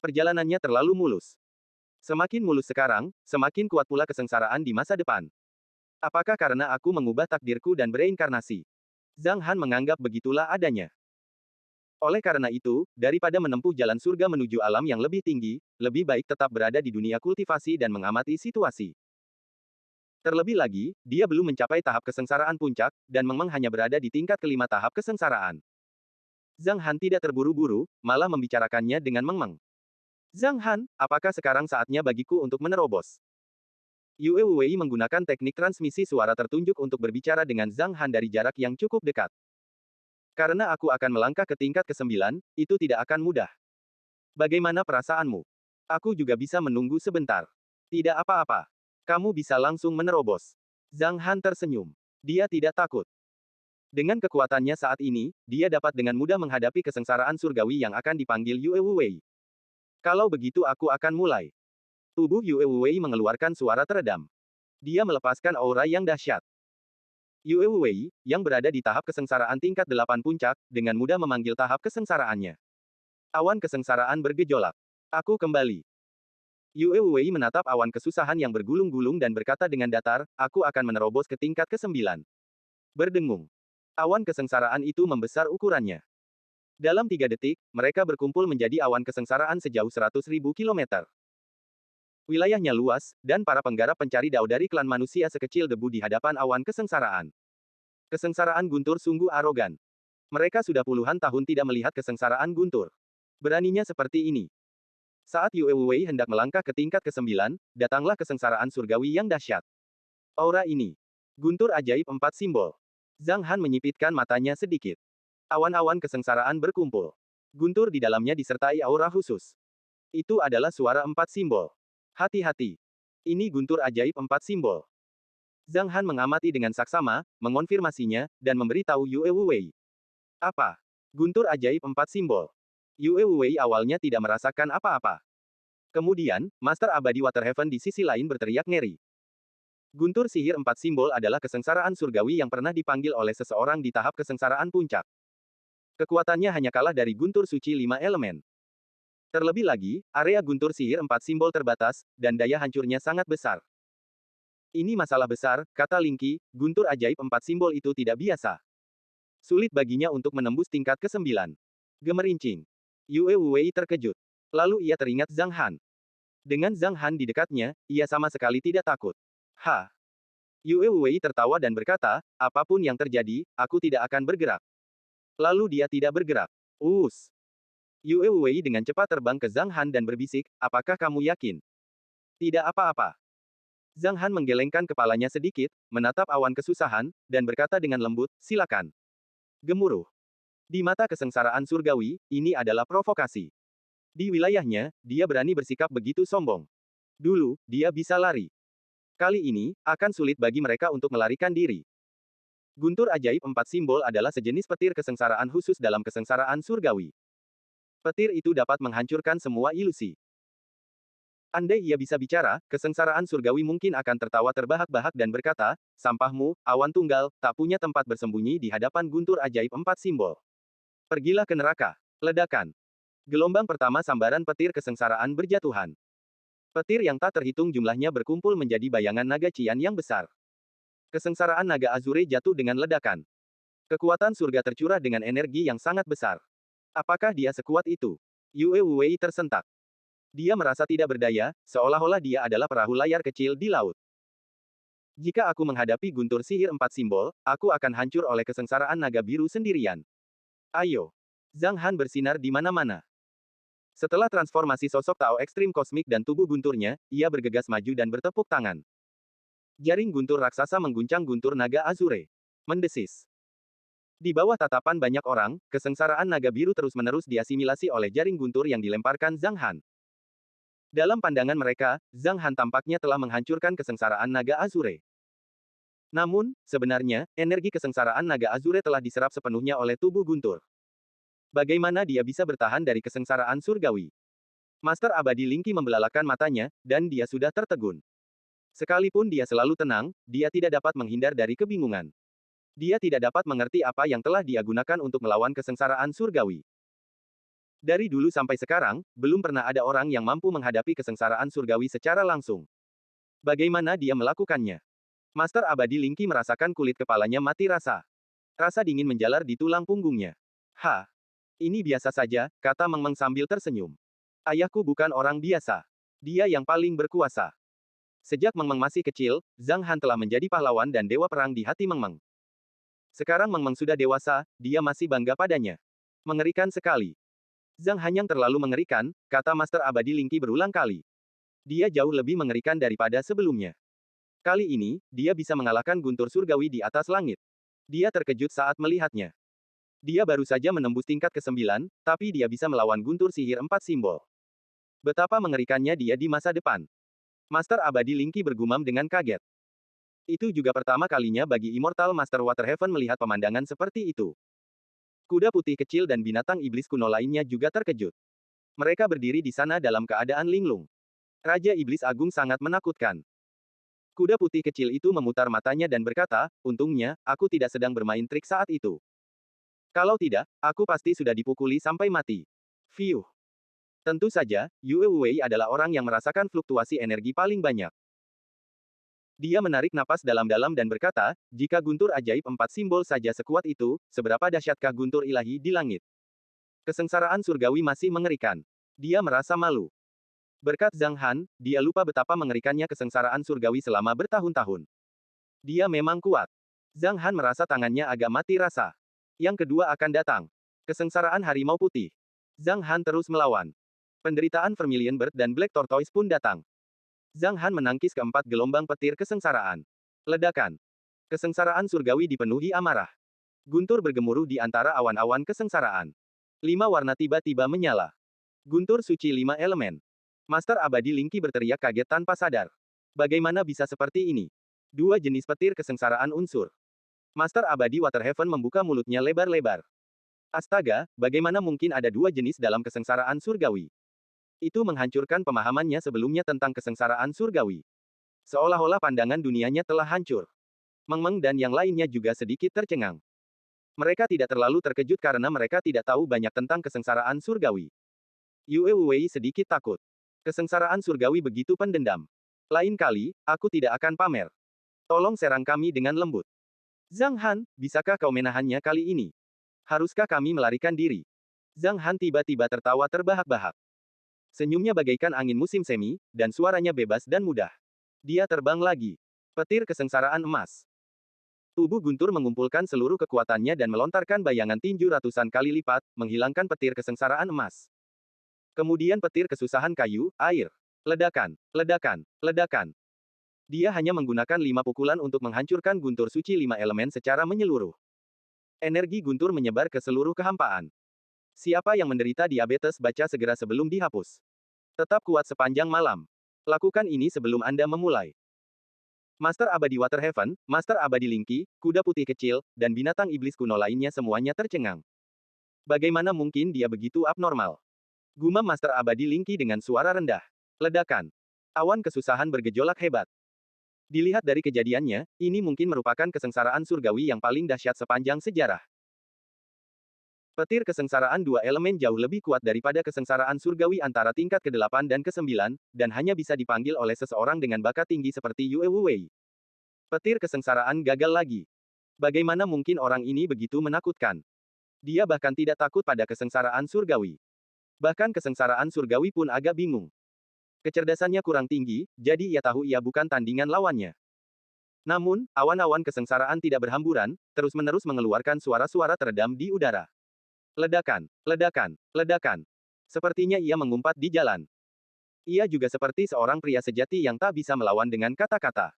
Perjalanannya terlalu mulus. Semakin mulus sekarang, semakin kuat pula kesengsaraan di masa depan. Apakah karena aku mengubah takdirku dan bereinkarnasi? Zhang Han menganggap begitulah adanya. Oleh karena itu, daripada menempuh jalan surga menuju alam yang lebih tinggi, lebih baik tetap berada di dunia kultivasi dan mengamati situasi. Terlebih lagi, dia belum mencapai tahap kesengsaraan puncak, dan Meng Meng hanya berada di tingkat kelima tahap kesengsaraan. Zhang Han tidak terburu-buru, malah membicarakannya dengan Meng Meng. Zhang Han, apakah sekarang saatnya bagiku untuk menerobos? Yue Wuwei menggunakan teknik transmisi suara tertunjuk untuk berbicara dengan Zhang Han dari jarak yang cukup dekat. Karena aku akan melangkah ke tingkat ke-9, itu tidak akan mudah. Bagaimana perasaanmu? Aku juga bisa menunggu sebentar. Tidak apa-apa. Kamu bisa langsung menerobos. Zhang Han tersenyum. Dia tidak takut. Dengan kekuatannya saat ini, dia dapat dengan mudah menghadapi kesengsaraan surgawi yang akan dipanggil Yue Wuwei. Kalau begitu aku akan mulai. Tubuh Yue Wuwei mengeluarkan suara teredam. Dia melepaskan aura yang dahsyat. Yue Wuwei, yang berada di tahap kesengsaraan tingkat 8 puncak, dengan mudah memanggil tahap kesengsaraannya. Awan kesengsaraan bergejolak. Aku kembali. Yue Wuwei menatap awan kesusahan yang bergulung-gulung dan berkata dengan datar, aku akan menerobos ke tingkat ke-9. Berdengung. Awan kesengsaraan itu membesar ukurannya. Dalam 3 detik, mereka berkumpul menjadi awan kesengsaraan sejauh 100.000 kilometer. Wilayahnya luas, dan para penggarap pencari dao dari klan manusia sekecil debu di hadapan awan kesengsaraan. Kesengsaraan guntur sungguh arogan. Mereka sudah puluhan tahun tidak melihat kesengsaraan guntur. Beraninya seperti ini. Saat Yue Wuwei hendak melangkah ke tingkat ke-9, datanglah kesengsaraan surgawi yang dahsyat. Aura ini. Guntur ajaib 4 simbol. Zhang Han menyipitkan matanya sedikit. Awan-awan kesengsaraan berkumpul. Guntur di dalamnya disertai aura khusus. Itu adalah suara 4 simbol. Hati-hati. Ini guntur ajaib 4 simbol. Zhang Han mengamati dengan saksama, mengonfirmasinya, dan memberitahu Yue Wuwei. Apa? Guntur ajaib 4 simbol. Yue Wuwei awalnya tidak merasakan apa-apa. Kemudian, Master Abadi Waterhaven di sisi lain berteriak ngeri. Guntur sihir 4 simbol adalah kesengsaraan surgawi yang pernah dipanggil oleh seseorang di tahap kesengsaraan puncak. Kekuatannya hanya kalah dari guntur suci 5 elemen. Terlebih lagi, area guntur sihir 4 simbol terbatas, dan daya hancurnya sangat besar. Ini masalah besar, kata Lingqi, guntur ajaib 4 simbol itu tidak biasa. Sulit baginya untuk menembus tingkat ke-9. Gemerincing. Yue Wuwei terkejut. Lalu ia teringat Zhang Han. Dengan Zhang Han di dekatnya, ia sama sekali tidak takut. Ha! Yue Wuwei tertawa dan berkata, apapun yang terjadi, aku tidak akan bergerak. Lalu dia tidak bergerak. Yue Wei dengan cepat terbang ke Zhang Han dan berbisik, apakah kamu yakin? Tidak apa-apa. Zhang Han menggelengkan kepalanya sedikit, menatap awan kesusahan, dan berkata dengan lembut, silakan. Gemuruh. Di mata kesengsaraan surgawi, ini adalah provokasi. Di wilayahnya, dia berani bersikap begitu sombong. Dulu, dia bisa lari. Kali ini, akan sulit bagi mereka untuk melarikan diri. Guntur ajaib empat simbol adalah sejenis petir kesengsaraan khusus dalam kesengsaraan surgawi. Petir itu dapat menghancurkan semua ilusi. Andai ia bisa bicara, kesengsaraan surgawi mungkin akan tertawa terbahak-bahak dan berkata, sampahmu, awan tunggal, tak punya tempat bersembunyi di hadapan guntur ajaib empat simbol. Pergilah ke neraka. Ledakan. Gelombang pertama sambaran petir kesengsaraan berjatuhan. Petir yang tak terhitung jumlahnya berkumpul menjadi bayangan naga cian yang besar. Kesengsaraan naga Azure jatuh dengan ledakan. Kekuatan surga tercurah dengan energi yang sangat besar. Apakah dia sekuat itu? Yue Wei tersentak. Dia merasa tidak berdaya, seolah-olah dia adalah perahu layar kecil di laut. Jika aku menghadapi guntur sihir empat simbol, aku akan hancur oleh kesengsaraan naga biru sendirian. Ayo. Zhang Han bersinar di mana-mana. Setelah transformasi sosok Tao ekstrim kosmik dan tubuh gunturnya, ia bergegas maju dan bertepuk tangan. Jaring guntur raksasa mengguncang guntur naga Azure. Mendesis. Di bawah tatapan banyak orang, kesengsaraan naga biru terus-menerus diasimilasi oleh jaring guntur yang dilemparkan Zhang Han. Dalam pandangan mereka, Zhang Han tampaknya telah menghancurkan kesengsaraan naga Azure. Namun, sebenarnya, energi kesengsaraan naga Azure telah diserap sepenuhnya oleh tubuh guntur. Bagaimana dia bisa bertahan dari kesengsaraan surgawi? Master Abadi Lingqi membelalakan matanya, dan dia sudah tertegun. Sekalipun dia selalu tenang, dia tidak dapat menghindar dari kebingungan. Dia tidak dapat mengerti apa yang telah dia gunakan untuk melawan kesengsaraan surgawi. Dari dulu sampai sekarang, belum pernah ada orang yang mampu menghadapi kesengsaraan surgawi secara langsung. Bagaimana dia melakukannya? Master Abadi Lingqi merasakan kulit kepalanya mati rasa. Rasa dingin menjalar di tulang punggungnya. Ini biasa saja, kata Meng Meng sambil tersenyum. Ayahku bukan orang biasa. Dia yang paling berkuasa. Sejak Meng Meng masih kecil, Zhang Han telah menjadi pahlawan dan dewa perang di hati Meng Meng. Sekarang Meng Meng sudah dewasa, dia masih bangga padanya. Mengerikan sekali. Zhang Han yang terlalu mengerikan, kata Master Abadi Lingqi berulang kali. Dia jauh lebih mengerikan daripada sebelumnya. Kali ini, dia bisa mengalahkan guntur surgawi di atas langit. Dia terkejut saat melihatnya. Dia baru saja menembus tingkat ke-9, tapi dia bisa melawan guntur sihir empat simbol. Betapa mengerikannya dia di masa depan. Master Abadi Lingqi bergumam dengan kaget. Itu juga pertama kalinya bagi Immortal Master Waterhaven melihat pemandangan seperti itu. Kuda putih kecil dan binatang iblis kuno lainnya juga terkejut. Mereka berdiri di sana dalam keadaan linglung. Raja Iblis Agung sangat menakutkan. Kuda putih kecil itu memutar matanya dan berkata, untungnya, aku tidak sedang bermain trik saat itu. Kalau tidak, aku pasti sudah dipukuli sampai mati. Fiuh. Tentu saja, Yue Wei adalah orang yang merasakan fluktuasi energi paling banyak. Dia menarik napas dalam-dalam dan berkata, jika guntur ajaib empat simbol saja sekuat itu, seberapa dahsyatkah guntur ilahi di langit? Kesengsaraan surgawi masih mengerikan. Dia merasa malu. Berkat Zhang Han, dia lupa betapa mengerikannya kesengsaraan surgawi selama bertahun-tahun. Dia memang kuat. Zhang Han merasa tangannya agak mati rasa. Yang kedua akan datang. Kesengsaraan harimau putih. Zhang Han terus melawan. Penderitaan Vermilion Bird dan Black Tortoise pun datang. Zhang Han menangkis keempat gelombang petir kesengsaraan. Ledakan. Kesengsaraan surgawi dipenuhi amarah. Guntur bergemuruh di antara awan-awan kesengsaraan. 5 warna tiba-tiba menyala. Guntur suci 5 elemen. Master Abadi Lingqi berteriak kaget tanpa sadar. Bagaimana bisa seperti ini? 2 jenis petir kesengsaraan unsur. Master Abadi Waterhaven membuka mulutnya lebar-lebar. Astaga, bagaimana mungkin ada 2 jenis dalam kesengsaraan surgawi? Itu menghancurkan pemahamannya sebelumnya tentang kesengsaraan surgawi. Seolah-olah pandangan dunianya telah hancur. Meng Meng dan yang lainnya juga sedikit tercengang. Mereka tidak terlalu terkejut karena mereka tidak tahu banyak tentang kesengsaraan surgawi. Yue Wei sedikit takut. Kesengsaraan surgawi begitu pendendam. Lain kali, aku tidak akan pamer. Tolong serang kami dengan lembut. Zhang Han, bisakah kau menahannya kali ini? Haruskah kami melarikan diri? Zhang Han tiba-tiba tertawa terbahak-bahak. Senyumnya bagaikan angin musim semi, dan suaranya bebas dan mudah. Dia terbang lagi. Petir kesengsaraan emas. Tubuh Guntur mengumpulkan seluruh kekuatannya dan melontarkan bayangan tinju ratusan kali lipat, menghilangkan petir kesengsaraan emas. Kemudian petir kesusahan kayu, air. Ledakan, ledakan, ledakan. Dia hanya menggunakan 5 pukulan untuk menghancurkan guntur suci 5 elemen secara menyeluruh. Energi guntur menyebar ke seluruh kehampaan. Siapa yang menderita diabetes baca segera sebelum dihapus. Tetap kuat sepanjang malam. Lakukan ini sebelum Anda memulai. Master Abadi Waterhaven, Master Abadi Linky, kuda putih kecil, dan binatang iblis kuno lainnya semuanya tercengang. Bagaimana mungkin dia begitu abnormal? Gumam Master Abadi Linky dengan suara rendah. Ledakan. Awan kesusahan bergejolak hebat. Dilihat dari kejadiannya, ini mungkin merupakan kesengsaraan surgawi yang paling dahsyat sepanjang sejarah. Petir kesengsaraan dua elemen jauh lebih kuat daripada kesengsaraan surgawi antara tingkat ke-8 dan ke-9, dan hanya bisa dipanggil oleh seseorang dengan bakat tinggi seperti Yue Wuwei. Petir kesengsaraan gagal lagi. Bagaimana mungkin orang ini begitu menakutkan? Dia bahkan tidak takut pada kesengsaraan surgawi. Bahkan kesengsaraan surgawi pun agak bingung. Kecerdasannya kurang tinggi, jadi ia tahu ia bukan tandingan lawannya. Namun, awan-awan kesengsaraan tidak berhamburan, terus-menerus mengeluarkan suara-suara teredam di udara. Ledakan, ledakan, ledakan. Sepertinya ia mengumpat di jalan. Ia juga seperti seorang pria sejati yang tak bisa melawan dengan kata-kata.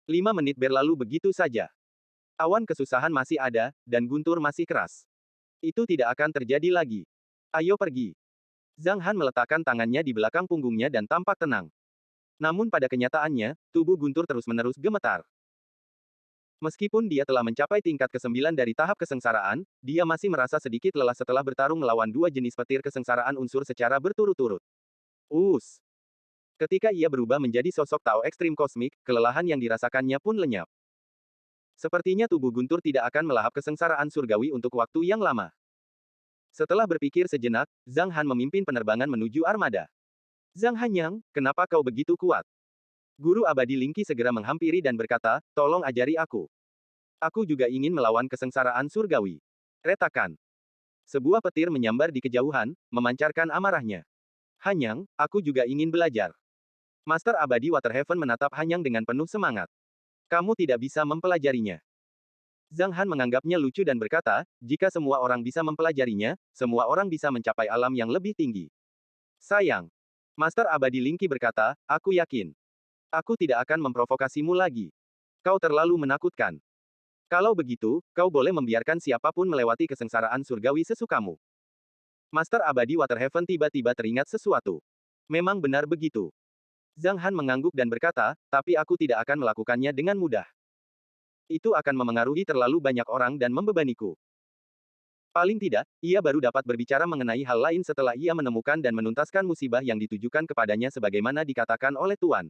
5 menit berlalu begitu saja. Awan kesusahan masih ada, dan guntur masih keras. Itu tidak akan terjadi lagi. Ayo pergi. Zhang Han meletakkan tangannya di belakang punggungnya dan tampak tenang. Namun pada kenyataannya, tubuh guntur terus-menerus gemetar. Meskipun dia telah mencapai tingkat ke-9 dari tahap kesengsaraan, dia masih merasa sedikit lelah setelah bertarung melawan 2 jenis petir kesengsaraan unsur secara berturut-turut. Ketika ia berubah menjadi sosok Tao ekstrim kosmik, kelelahan yang dirasakannya pun lenyap. Sepertinya tubuh guntur tidak akan melahap kesengsaraan surgawi untuk waktu yang lama. Setelah berpikir sejenak, Zhang Han memimpin penerbangan menuju armada. Zhang Hanyang, kenapa kau begitu kuat? Guru abadi Linky segera menghampiri dan berkata, tolong ajari aku. Aku juga ingin melawan kesengsaraan surgawi. Retakan. Sebuah petir menyambar di kejauhan, memancarkan amarahnya. Hanyang, aku juga ingin belajar. Master Abadi Waterhaven menatap Hanyang dengan penuh semangat. Kamu tidak bisa mempelajarinya. Zhang Han menganggapnya lucu dan berkata, jika semua orang bisa mempelajarinya, semua orang bisa mencapai alam yang lebih tinggi. Sayang. Master Abadi Linky berkata, aku yakin. Aku tidak akan memprovokasimu lagi. Kau terlalu menakutkan. Kalau begitu, kau boleh membiarkan siapapun melewati kesengsaraan surgawi sesukamu. Master Abadi Waterhaven tiba-tiba teringat sesuatu. Memang benar begitu. Zhang Han mengangguk dan berkata, tapi aku tidak akan melakukannya dengan mudah. Itu akan memengaruhi terlalu banyak orang dan membebaniku. Paling tidak, ia baru dapat berbicara mengenai hal lain setelah ia menemukan dan menuntaskan musibah yang ditujukan kepadanya sebagaimana dikatakan oleh Tuan.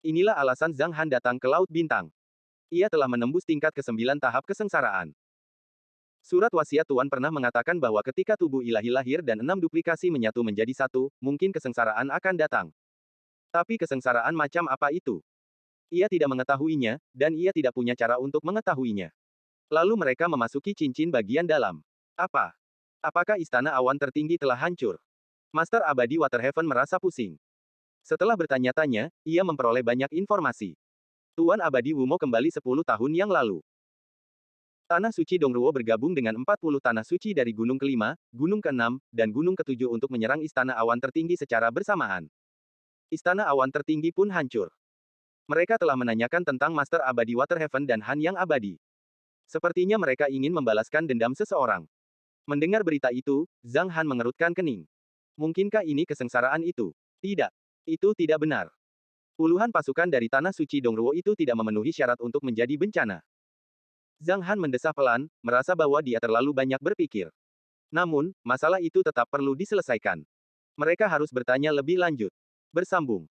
Inilah alasan Zhang Han datang ke Laut Bintang. Ia telah menembus tingkat ke-9 tahap kesengsaraan. Surat wasiat Tuan pernah mengatakan bahwa ketika tubuh ilahi lahir dan 6 duplikasi menyatu menjadi satu, mungkin kesengsaraan akan datang. Tapi kesengsaraan macam apa itu? Ia tidak mengetahuinya, dan ia tidak punya cara untuk mengetahuinya. Lalu mereka memasuki cincin bagian dalam. Apa? Apakah istana awan tertinggi telah hancur? Master Abadi Waterhaven merasa pusing. Setelah bertanya-tanya, ia memperoleh banyak informasi. Tuan Abadi Wumo kembali 10 tahun yang lalu. Tanah suci Dongruo bergabung dengan 40 tanah suci dari gunung ke-5, gunung ke-6, dan gunung ke-7 untuk menyerang istana awan tertinggi secara bersamaan. Istana awan tertinggi pun hancur. Mereka telah menanyakan tentang Master Abadi Waterhaven dan Hanyang Abadi. Sepertinya mereka ingin membalaskan dendam seseorang. Mendengar berita itu, Zhang Han mengerutkan kening. Mungkinkah ini kesengsaraan itu? Tidak. Itu tidak benar. Puluhan pasukan dari Tanah Suci Dongruo itu tidak memenuhi syarat untuk menjadi bencana. Zhang Han mendesah pelan, merasa bahwa dia terlalu banyak berpikir. Namun, masalah itu tetap perlu diselesaikan. Mereka harus bertanya lebih lanjut. Bersambung.